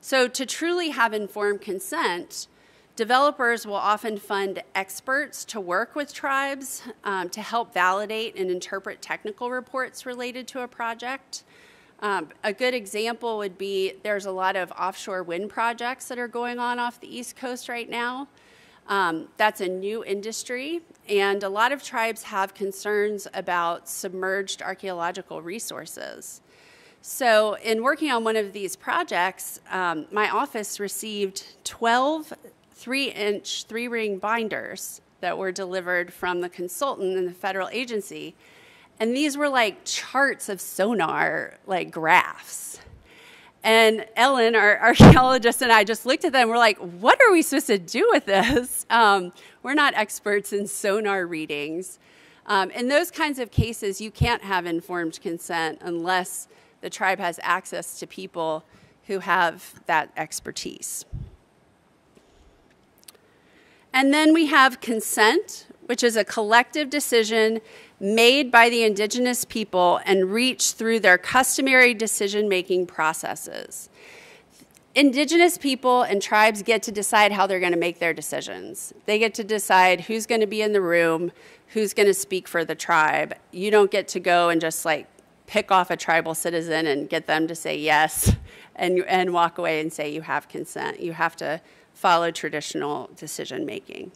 So to truly have informed consent, Developers will often fund experts to work with tribes to help validate and interpret technical reports related to a project. A good example would be there's a lot of offshore wind projects that are going on off the East Coast right now. That's a new industry, and a lot of tribes have concerns about submerged archaeological resources. So in working on one of these projects, my office received 12 3-inch 3-ring binders that were delivered from the consultant in the federal agency. And these were like charts of sonar, like graphs. And Ellen, our archaeologist, and I just looked at them. We're like, what are we supposed to do with this? We're not experts in sonar readings. In those kinds of cases, you can't have informed consent unless the tribe has access to people who have that expertise. And then we have consent, which is a collective decision made by the indigenous people and reached through their customary decision-making processes. Indigenous people and tribes get to decide how they're going to make their decisions. They get to decide who's going to be in the room, who's going to speak for the tribe. You don't get to go and just like pick off a tribal citizen and get them to say yes and walk away and say you have consent. You have to follow traditional decision-making.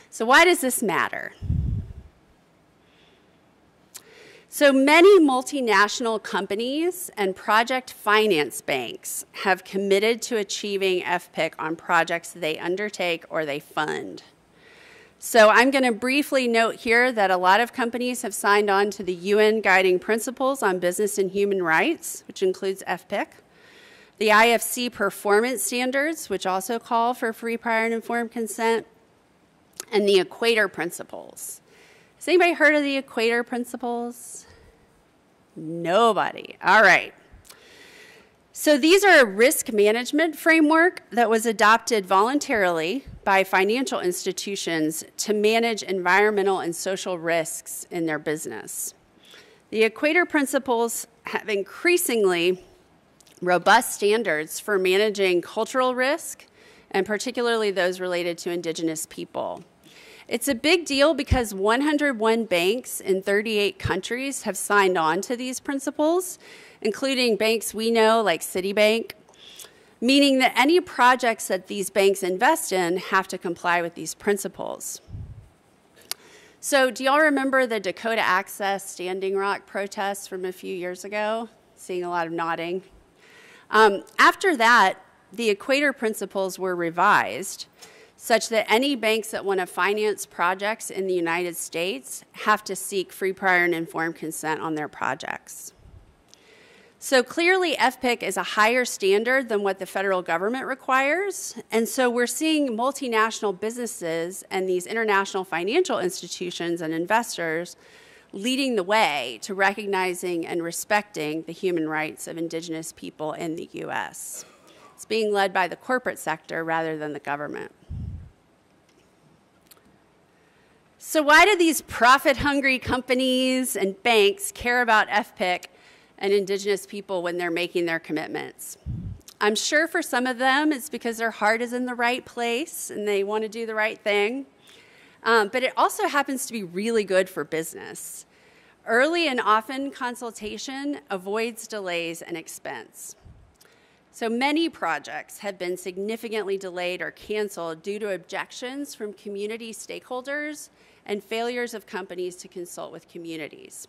So why does this matter? So many multinational companies and project finance banks have committed to achieving FPIC on projects they undertake or they fund. So I'm going to briefly note here that a lot of companies have signed on to the UN Guiding Principles on Business and Human Rights, which includes FPIC. The IFC performance standards, which also call for free, prior, and informed consent, and the Equator Principles. Has anybody heard of the Equator Principles? Nobody. All right. So these are a risk management framework that was adopted voluntarily by financial institutions to manage environmental and social risks in their business. The Equator Principles have increasingly robust standards for managing cultural risk, and particularly those related to indigenous people. It's a big deal because 101 banks in 38 countries have signed on to these principles, including banks we know like Citibank, meaning that any projects that these banks invest in have to comply with these principles. So do y'all remember the Dakota Access Standing Rock protests from a few years ago? Seeing a lot of nodding. After that, the Equator Principles were revised such that any banks that want to finance projects in the United States have to seek free, prior, and informed consent on their projects. So clearly, FPIC is a higher standard than what the federal government requires, and so we're seeing multinational businesses and these international financial institutions and investors leading the way to recognizing and respecting the human rights of indigenous people in the U.S. It's being led by the corporate sector rather than the government. So why do these profit-hungry companies and banks care about FPIC and indigenous people when they're making their commitments? I'm sure for some of them it's because their heart is in the right place and they want to do the right thing. But it also happens to be really good for business. Early and often consultation avoids delays and expense. So many projects have been significantly delayed or canceled due to objections from community stakeholders and failures of companies to consult with communities.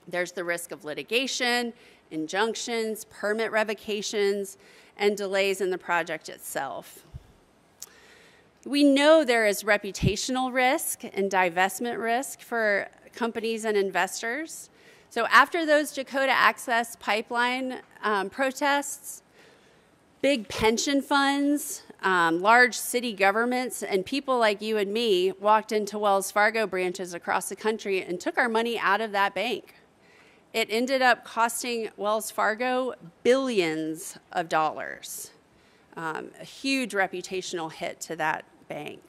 There's the risk of litigation, injunctions, permit revocations, and delays in the project itself. We know there is reputational risk and divestment risk for companies and investors. So after those Dakota Access Pipeline protests, big pension funds, large city governments, and people like you and me walked into Wells Fargo branches across the country and took our money out of that bank. It ended up costing Wells Fargo billions of dollars, a huge reputational hit to that bank.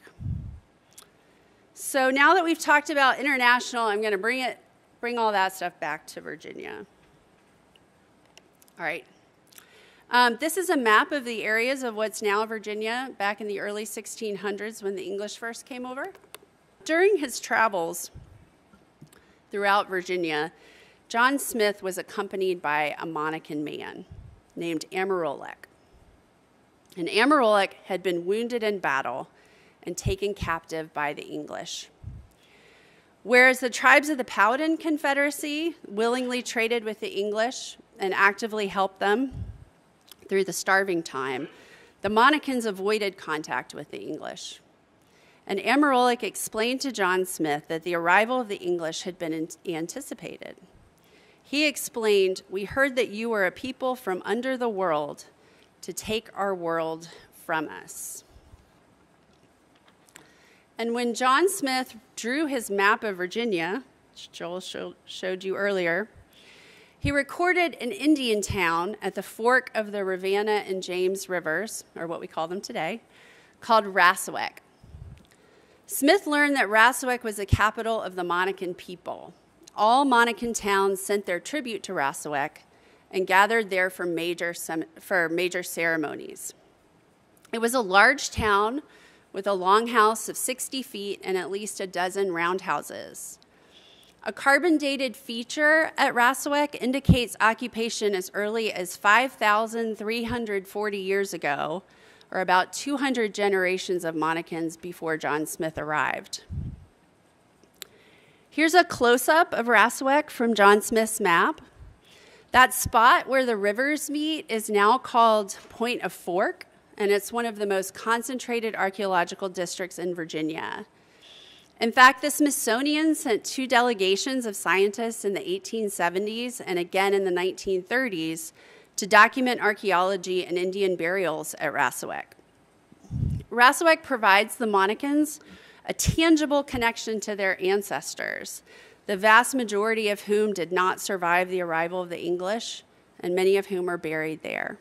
So now that we've talked about international, I'm going to bring all that stuff back to Virginia. All right. This is a map of the areas of what's now Virginia back in the early 1600s when the English first came over. During his travels throughout Virginia, John Smith was accompanied by a Monacan man named Amarolek. And Amarolek had been wounded in battle and taken captive by the English. Whereas the tribes of the Powhatan Confederacy willingly traded with the English and actively helped them through the starving time, the Monacans avoided contact with the English. And Amarolek explained to John Smith that the arrival of the English had been anticipated. He explained, "We heard that you were a people from under the world to take our world from us." And when John Smith drew his map of Virginia, which Joel showed you earlier, he recorded an Indian town at the fork of the Rivanna and James Rivers, or what we call them today, called Rassawek. Smith learned that Rassawek was the capital of the Monacan people. All Monacan towns sent their tribute to Rassawek and gathered there for major ceremonies. It was a large town with a longhouse of 60 feet and at least a dozen roundhouses. A carbon-dated feature at Rassawek indicates occupation as early as 5,340 years ago, or about 200 generations of Monacans before John Smith arrived. Here's a close-up of Rassawek from John Smith's map. That spot where the rivers meet is now called Point of Fork, and it's one of the most concentrated archaeological districts in Virginia. In fact, the Smithsonian sent 2 delegations of scientists in the 1870s and again in the 1930s to document archaeology and Indian burials at Rassawek. Rassawek provides the Monacans a tangible connection to their ancestors, the vast majority of whom did not survive the arrival of the English, and many of whom are buried there.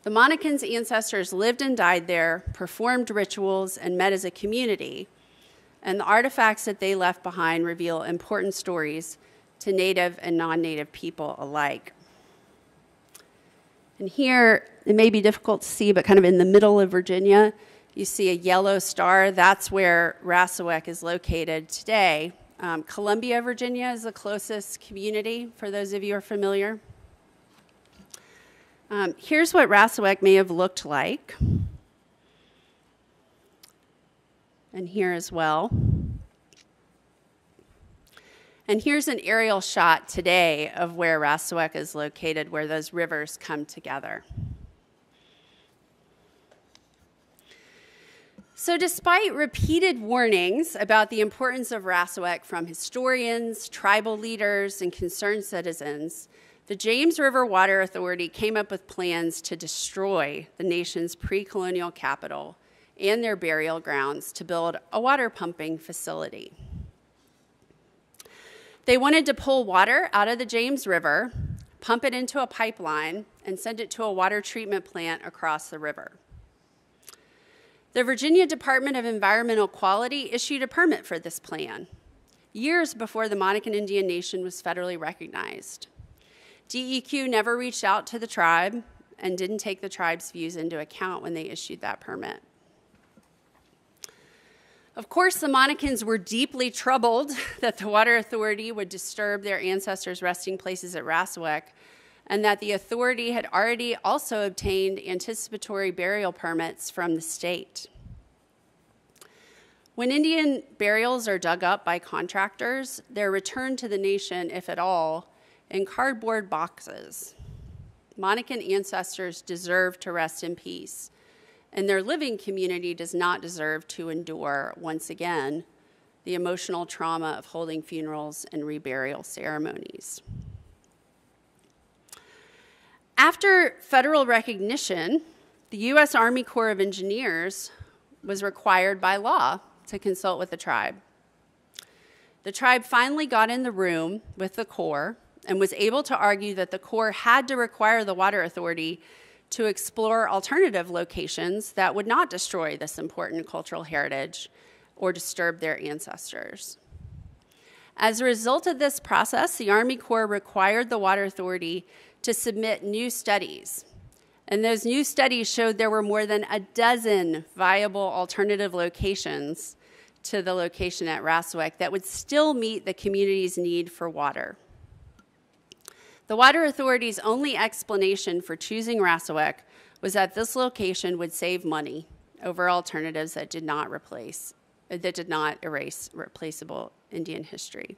The Monacans' ancestors lived and died there, performed rituals, and met as a community, and the artifacts that they left behind reveal important stories to native and non-native people alike. And here, it may be difficult to see, but kind of in the middle of Virginia, you see a yellow star. That's where Rassawek is located today. Columbia, Virginia is the closest community, for those of you who are familiar. Here's what Rassawek may have looked like. And here as well. And here's an aerial shot today of where Rassawek is located, where those rivers come together. So despite repeated warnings about the importance of Rassawek from historians, tribal leaders, and concerned citizens, the James River Water Authority came up with plans to destroy the nation's pre-colonial capital and their burial grounds to build a water pumping facility. They wanted to pull water out of the James River, pump it into a pipeline, and send it to a water treatment plant across the river. The Virginia Department of Environmental Quality issued a permit for this plan, years before the Monacan Indian Nation was federally recognized. DEQ never reached out to the tribe and didn't take the tribe's views into account when they issued that permit. Of course, the Monacans were deeply troubled that the Water Authority would disturb their ancestors' resting places at Rassawek, and that the authority had already also obtained anticipatory burial permits from the state. When Indian burials are dug up by contractors, they're returned to the nation, if at all, in cardboard boxes. Monacan ancestors deserve to rest in peace, and their living community does not deserve to endure, once again, the emotional trauma of holding funerals and reburial ceremonies. After federal recognition, the U.S. Army Corps of Engineers was required by law to consult with the tribe. The tribe finally got in the room with the Corps and was able to argue that the Corps had to require the Water Authority to explore alternative locations that would not destroy this important cultural heritage or disturb their ancestors. As a result of this process, the Army Corps required the Water Authority to submit new studies. And those new studies showed there were more than a dozen viable alternative locations to the location at Rassawick that would still meet the community's need for water. The Water Authority's only explanation for choosing Rassawick was that this location would save money over alternatives that did not erase replaceable Indian history.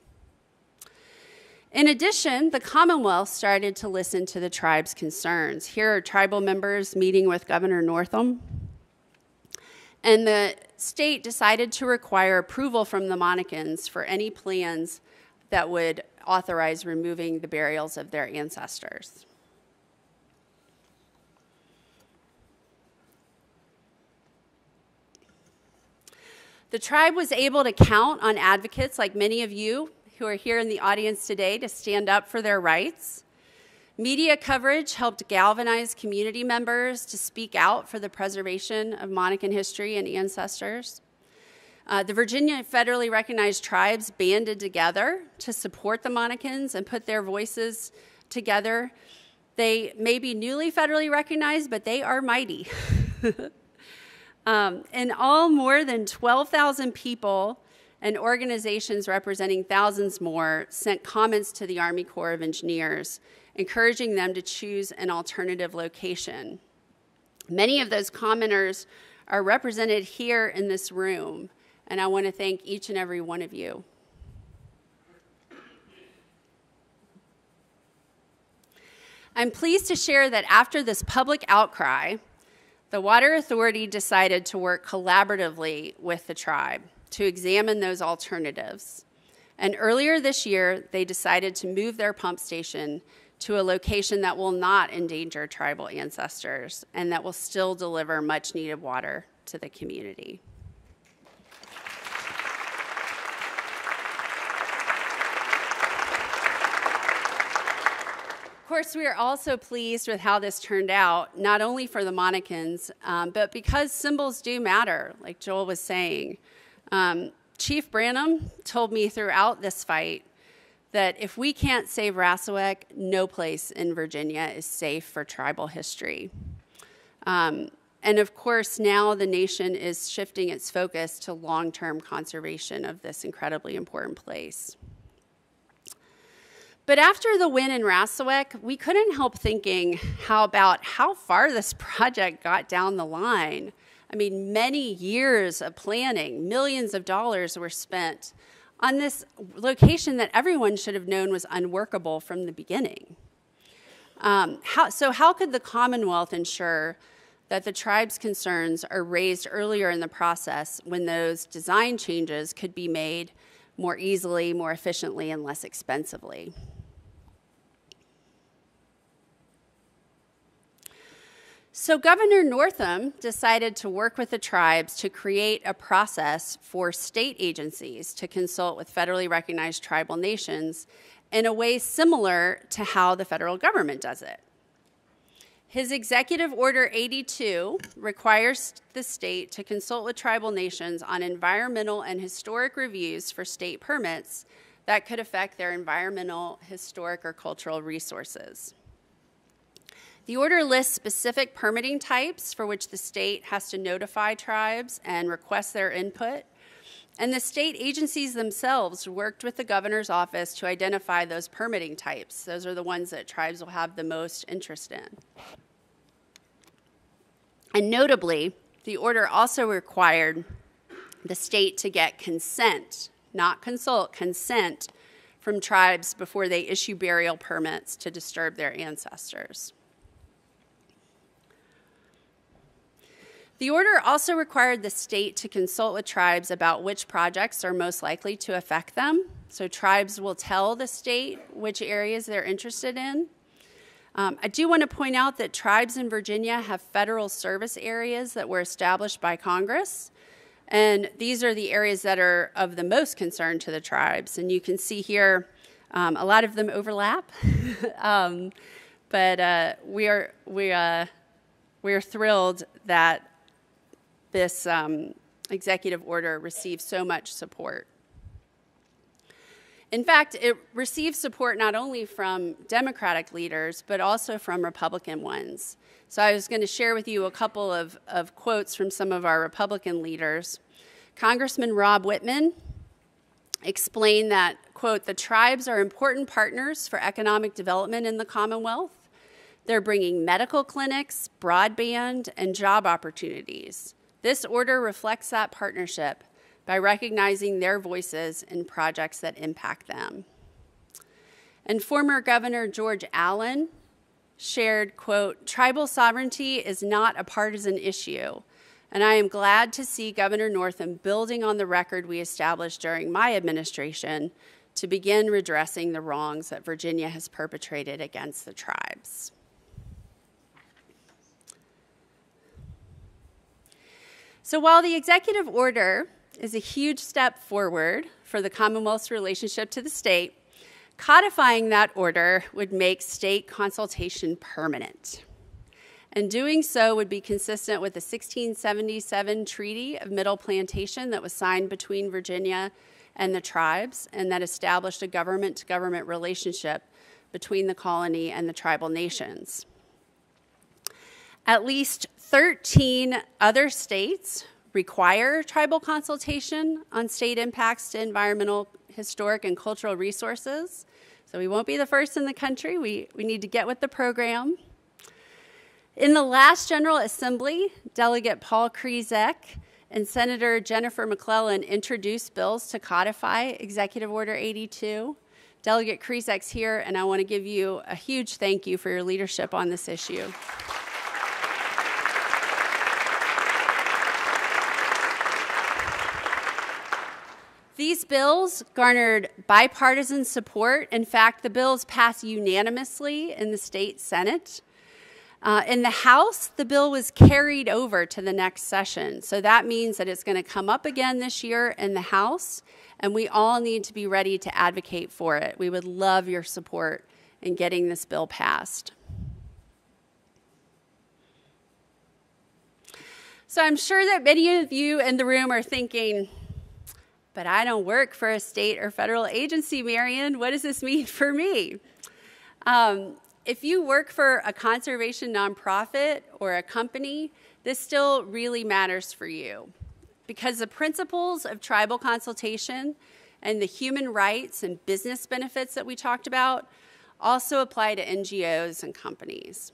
In addition, the Commonwealth started to listen to the tribe's concerns. Here are tribal members meeting with Governor Northam, and the state decided to require approval from the Monacans for any plans that would authorize removing the burials of their ancestors. The tribe was able to count on advocates like many of you who are here in the audience today to stand up for their rights. Media coverage helped galvanize community members to speak out for the preservation of Monacan history and ancestors. The Virginia federally recognized tribes banded together to support the Monacans and put their voices together. They may be newly federally recognized, but they are mighty. In all, more than 12,000 people and organizations representing thousands more sent comments to the Army Corps of Engineers, encouraging them to choose an alternative location. Many of those commenters are represented here in this room, and I want to thank each and every one of you. I'm pleased to share that after this public outcry, the Water Authority decided to work collaboratively with the tribe to examine those alternatives. And earlier this year, they decided to move their pump station to a location that will not endanger tribal ancestors and that will still deliver much needed water to the community. Of course, we are also pleased with how this turned out, not only for the Monacans, but because symbols do matter, like Joel was saying. Chief Branham told me throughout this fight that if we can't save Rassawick, no place in Virginia is safe for tribal history. And of course, now the nation is shifting its focus to long-term conservation of this incredibly important place. But after the win in Rassawick, we couldn't help thinking about how far this project got down the line. I mean, many years of planning, millions of dollars were spent on this location that everyone should have known was unworkable from the beginning. So how could the Commonwealth ensure that the tribe's concerns are raised earlier in the process when those design changes could be made more easily, more efficiently, and less expensively? So Governor Northam decided to work with the tribes to create a process for state agencies to consult with federally recognized tribal nations in a way similar to how the federal government does it. His Executive Order 82 requires the state to consult with tribal nations on environmental and historic reviews for state permits that could affect their environmental, historic, or cultural resources. The order lists specific permitting types for which the state has to notify tribes and request their input. And the state agencies themselves worked with the governor's office to identify those permitting types. Those are the ones that tribes will have the most interest in. And notably, the order also required the state to get consent, not consult, consent from tribes before they issue burial permits to disturb their ancestors. The order also required the state to consult with tribes about which projects are most likely to affect them. So tribes will tell the state which areas they're interested in. I do want to point out that tribes in Virginia have federal service areas that were established by Congress. And these are the areas that are of the most concern to the tribes. And you can see here, a lot of them overlap. But we are thrilled that this executive order received so much support. In fact, it received support not only from Democratic leaders, but also from Republican ones. So I was going to share with you a couple of quotes from some of our Republican leaders. Congressman Rob Whitman explained that, quote, "The tribes are important partners for economic development in the Commonwealth. They're bringing medical clinics, broadband, and job opportunities. This order reflects that partnership by recognizing their voices in projects that impact them." And former Governor George Allen shared, quote, "Tribal sovereignty is not a partisan issue, and I am glad to see Governor Northam building on the record we established during my administration to begin redressing the wrongs that Virginia has perpetrated against the tribes." So while the executive order is a huge step forward for the Commonwealth's relationship to the state, codifying that order would make state consultation permanent. And doing so would be consistent with the 1677 Treaty of Middle Plantation that was signed between Virginia and the tribes, and that established a government-to-government relationship between the colony and the tribal nations. At least 13 other states require tribal consultation on state impacts to environmental, historic, and cultural resources. So we won't be the first in the country. We need to get with the program. In the last General Assembly, Delegate Paul Krizek and Senator Jennifer McClellan introduced bills to codify Executive Order 82. Delegate Krizek's here, and I want to give you a huge thank you for your leadership on this issue. These bills garnered bipartisan support. In fact, the bills passed unanimously in the state Senate. In the House, the bill was carried over to the next session. So that means that it's going to come up again this year in the House, and we all need to be ready to advocate for it. We would love your support in getting this bill passed. So I'm sure that many of you in the room are thinking, but I don't work for a state or federal agency, Marion. What does this mean for me? If you work for a conservation nonprofit or a company, this still really matters for you, because the principles of tribal consultation and the human rights and business benefits that we talked about also apply to NGOs and companies.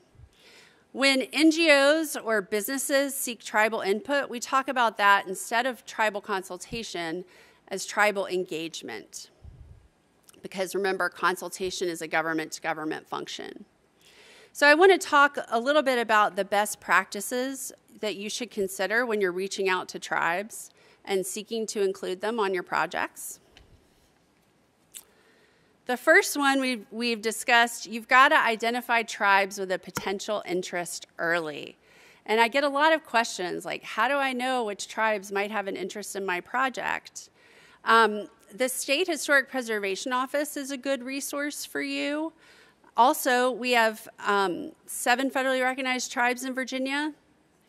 When NGOs or businesses seek tribal input, we talk about that instead of tribal consultation as tribal engagement. Because remember, consultation is a government-to-government function. So I want to talk a little bit about the best practices that you should consider when you're reaching out to tribes and seeking to include them on your projects. The first one we've discussed, you've got to identify tribes with a potential interest early. And I get a lot of questions like, how do I know which tribes might have an interest in my project? The State Historic Preservation Office is a good resource for you. Also, we have 7 federally recognized tribes in Virginia.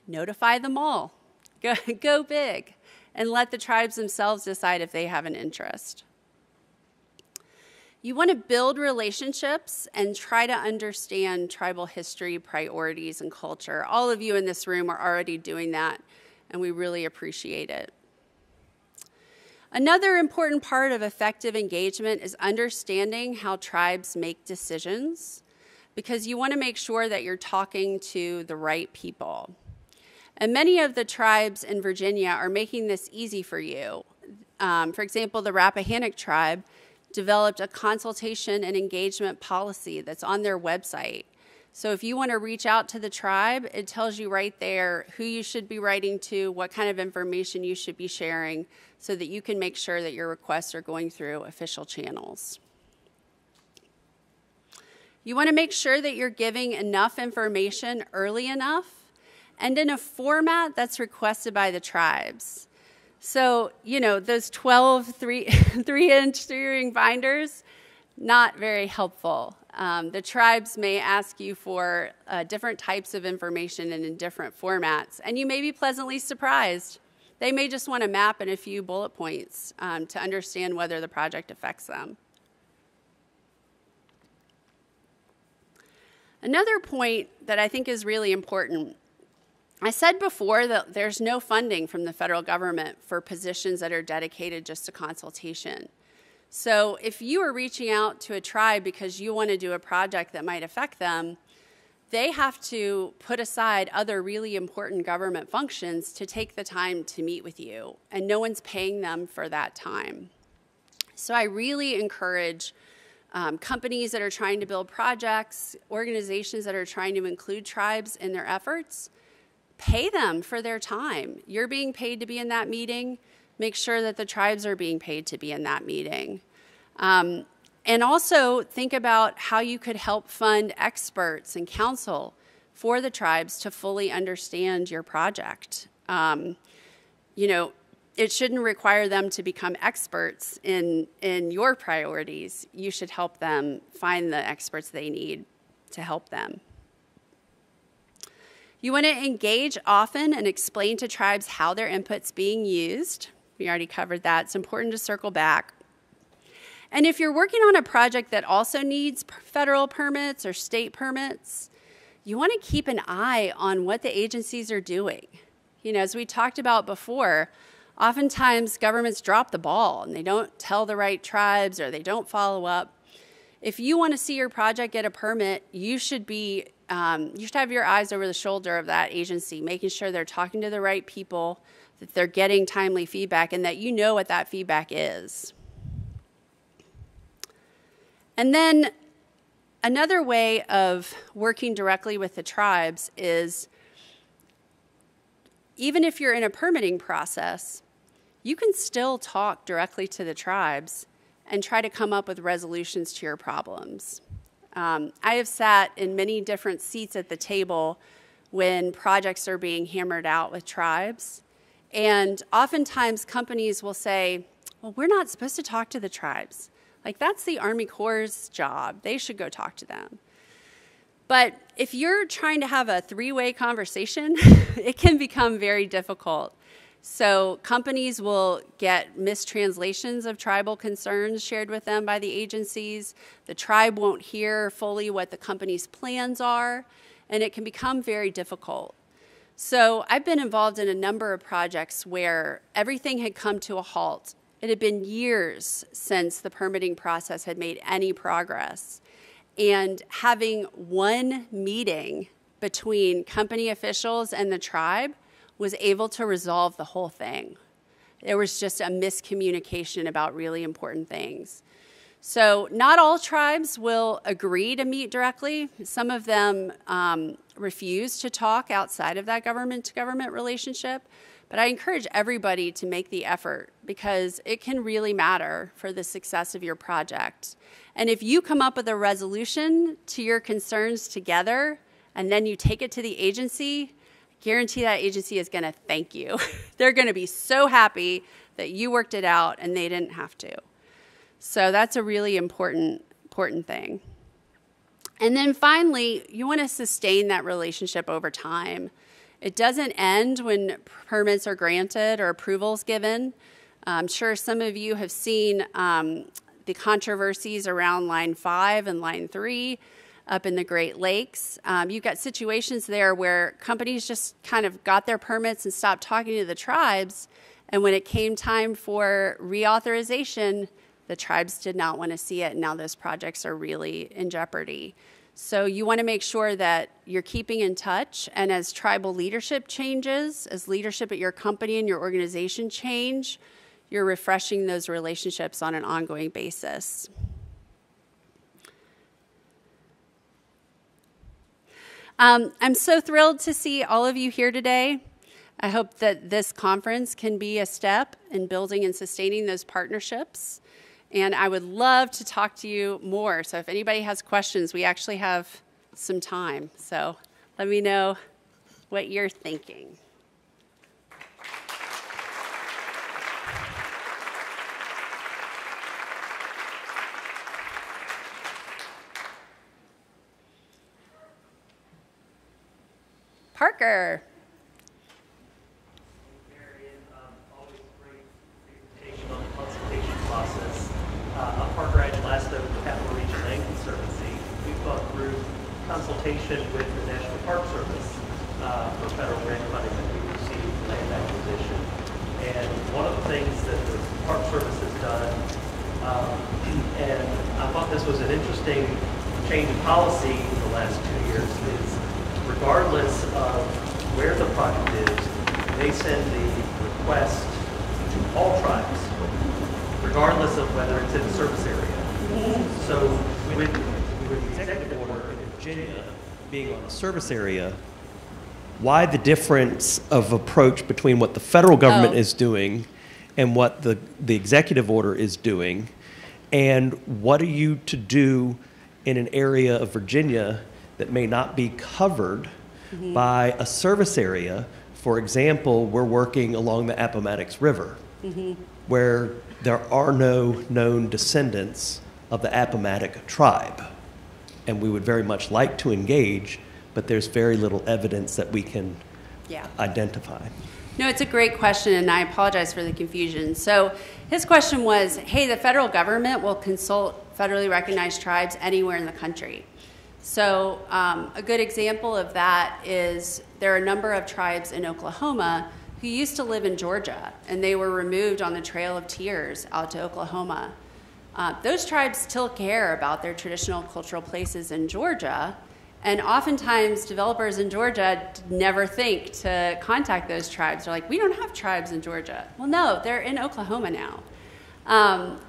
Notify them all. Go big, and let the tribes themselves decide if they have an interest. You want to build relationships and try to understand tribal history, priorities, and culture. All of you in this room are already doing that, and we really appreciate it. Another important part of effective engagement is understanding how tribes make decisions, because you want to make sure that you're talking to the right people. And many of the tribes in Virginia are making this easy for you. For example, the Rappahannock tribe developed a consultation and engagement policy that's on their website. So if you want to reach out to the tribe, it tells you right there who you should be writing to, what kind of information you should be sharing, so that you can make sure that your requests are going through official channels. You want to make sure that you're giving enough information early enough and in a format that's requested by the tribes. So, you know, those 12 3-inch three-ring binders, not very helpful. The tribes may ask you for different types of information and in different formats, and you may be pleasantly surprised. They may just want a map and a few bullet points to understand whether the project affects them. Another point that I think is really important, I said before that there's no funding from the federal government for positions that are dedicated just to consultation. So if you are reaching out to a tribe because you want to do a project that might affect them, they have to put aside other really important government functions to take the time to meet with you, and no one's paying them for that time. So I really encourage companies that are trying to build projects, organizations that are trying to include tribes in their efforts, pay them for their time. You're being paid to be in that meeting. Make sure that the tribes are being paid to be in that meeting. And also think about how you could help fund experts and counsel for the tribes to fully understand your project. You know, it shouldn't require them to become experts in your priorities. You should help them find the experts they need to help them. You want to engage often and explain to tribes how their input's being used. We already covered that. It's important to circle back. And if you're working on a project that also needs federal permits or state permits, you want to keep an eye on what the agencies are doing. You know, as we talked about before, oftentimes governments drop the ball and they don't tell the right tribes or they don't follow up. If you want to see your project get a permit, you should have your eyes over the shoulder of that agency, making sure they're talking to the right people, that they're getting timely feedback, and that you know what that feedback is. And then another way of working directly with the tribes is, even if you're in a permitting process, you can still talk directly to the tribes and try to come up with resolutions to your problems. I have sat in many different seats at the table when projects are being hammered out with tribes, and oftentimes companies will say, well, we're not supposed to talk to the tribes. Like, that's the Army Corps' job. They should go talk to them. But if you're trying to have a three-way conversation, it can become very difficult. So companies will get mistranslations of tribal concerns shared with them by the agencies. The tribe won't hear fully what the company's plans are, and it can become very difficult. So I've been involved in a number of projects where everything had come to a halt. It had been years since the permitting process had made any progress. And having one meeting between company officials and the tribe was able to resolve the whole thing. There was just a miscommunication about really important things. So not all tribes will agree to meet directly. Some of them refuse to talk outside of that government-to-government relationship. But I encourage everybody to make the effort, because it can really matter for the success of your project. And if you come up with a resolution to your concerns together, and then you take it to the agency, I guarantee that agency is going to thank you. They're going to be so happy that you worked it out and they didn't have to. So that's a really important thing. And then finally, you want to sustain that relationship over time. It doesn't end when permits are granted or approvals given. I'm sure some of you have seen the controversies around Line 5 and Line 3 up in the Great Lakes. You've got situations there where companies just kind of got their permits and stopped talking to the tribes, and when it came time for reauthorization, the tribes did not want to see it, and now those projects are really in jeopardy. So you want to make sure that you're keeping in touch, and as tribal leadership changes, as leadership at your company and your organization change, you're refreshing those relationships on an ongoing basis. I'm so thrilled to see all of you here today. I hope that this conference can be a step in building and sustaining those partnerships. And I would love to talk to you more. So if anybody has questions, we actually have some time. So let me know what you're thinking. Parker. Marion, always great presentation on the consultation process. I'm Parker Angelasto with Capital Region and Conservancy. We've gone through consultation with the National Park Service for federal grant funding that we received for land acquisition. And one of the things that the Park Service has done, and I thought this was an interesting change in policy in the last 2 years, is regardless of where the project is, they send the request to all tribes, regardless of whether it's in a service area. So with the executive order in Virginia being on a service area, why the difference of approach between what the federal government is doing and what the executive order is doing? And what are you to do in an area of Virginia that may not be covered by a service area? For example, we're working along the Appomattox River, where there are no known descendants of the Appomattox tribe. And we would very much like to engage, but there's very little evidence that we can identify. No, it's a great question, and I apologize for the confusion. So his question was, hey, the federal government will consult federally recognized tribes anywhere in the country. So a good example of that is there are a number of tribes in Oklahoma who used to live in Georgia, and they were removed on the Trail of Tears out to Oklahoma. Those tribes still care about their traditional cultural places in Georgia, and oftentimes developers in Georgia never think to contact those tribes. They're like, we don't have tribes in Georgia. Well, no, they're in Oklahoma now.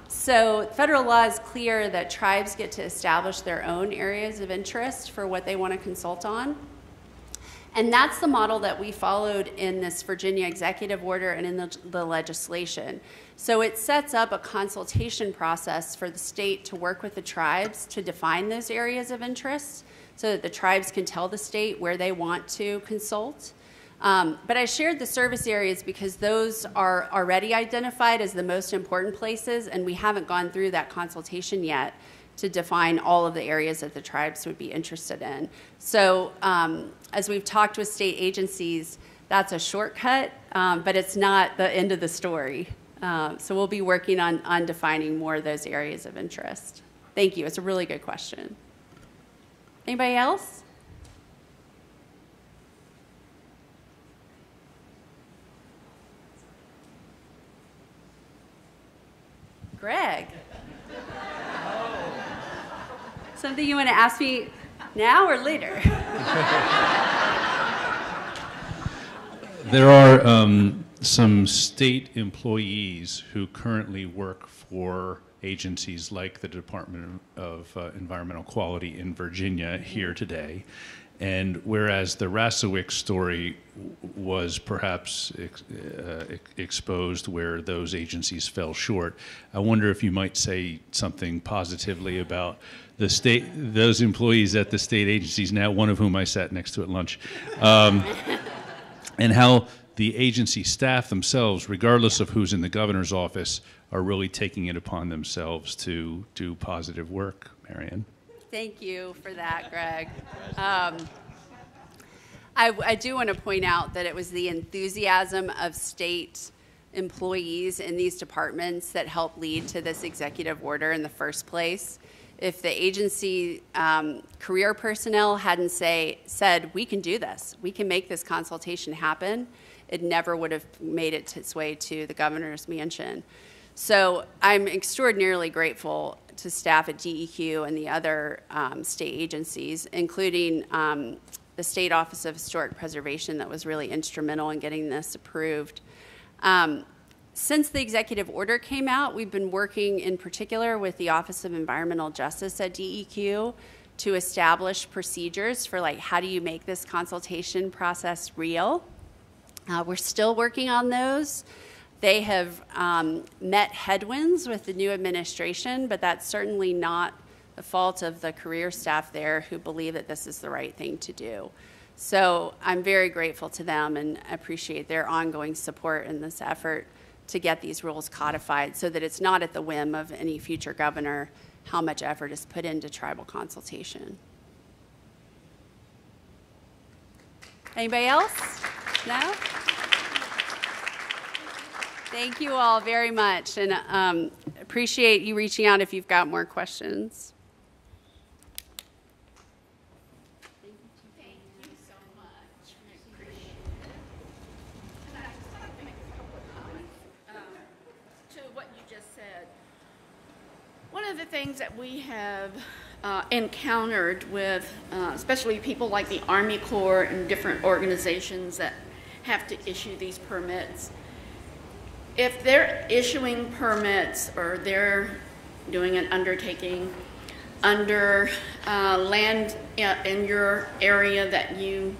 So federal law is clear that tribes get to establish their own areas of interest for what they want to consult on. And that's the model that we followed in this Virginia executive order and in the legislation. So it sets up a consultation process for the state to work with the tribes to define those areas of interest so that the tribes can tell the state where they want to consult. But I shared the service areas because those are already identified as the most important places, and we haven't gone through that consultation yet to define all of the areas that the tribes would be interested in. So as we've talked with state agencies, that's a shortcut, but it's not the end of the story. So we'll be working on defining more of those areas of interest. Thank you. It's a really good question. Anybody else? Greg. Something you want to ask me now or later? There are some state employees who currently work for agencies like the Department of Environmental Quality in Virginia here today. And whereas the Rasowick story was perhaps exposed where those agencies fell short, I wonder if you might say something positively about the state, those employees at the state agencies, now one of whom I sat next to at lunch, and how the agency staff themselves, regardless of who's in the governor's office, are really taking it upon themselves to do positive work. Marion. Thank you for that, Greg. I do want to point out that it was the enthusiasm of state employees in these departments that helped lead to this executive order in the first place. If the agency career personnel hadn't said, we can do this, we can make this consultation happen, it never would have made its way to the governor's mansion. So I'm extraordinarily grateful to staff at DEQ and the other state agencies, including the State Office of Historic Preservation that was really instrumental in getting this approved. Since the executive order came out, we've been working in particular with the Office of Environmental Justice at DEQ to establish procedures for like, how do you make this consultation process real? We're still working on those. They have met headwinds with the new administration, but that's certainly not the fault of the career staff there who believe that this is the right thing to do. So I'm very grateful to them and appreciate their ongoing support in this effort to get these rules codified so that it's not at the whim of any future governor how much effort is put into tribal consultation. Anybody else? No? Thank you all very much, and appreciate you reaching out if you've got more questions. one of the things that we have encountered with, especially people like the Army Corps and different organizations that have to issue these permits, if they're issuing permits or they're doing an undertaking under land in your area that you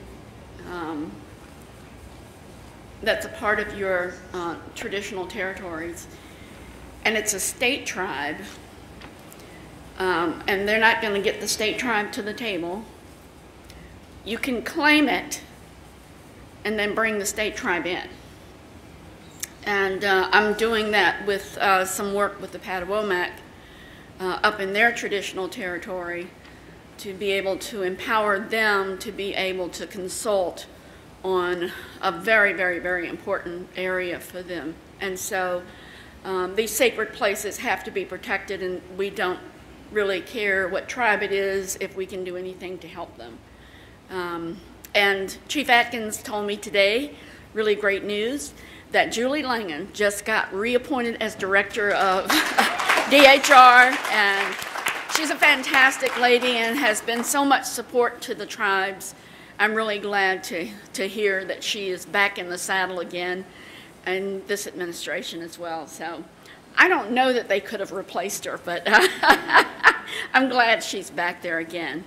that's a part of your traditional territories, and it's a state tribe, and they're not going to get the state tribe to the table, you can claim it and then bring the state tribe in. And I'm doing that with some work with the Patawomac up in their traditional territory to be able to empower them to be able to consult on a very, very, very important area for them. And so these sacred places have to be protected, and we don't really care what tribe it is if we can do anything to help them. And Chief Atkins told me today, really great news, that Julie Langan just got reappointed as director of DHR, and she's a fantastic lady and has been so much support to the tribes. I'm really glad to hear that she is back in the saddle again, and this administration as well. So I don't know that they could have replaced her, but I'm glad she's back there again.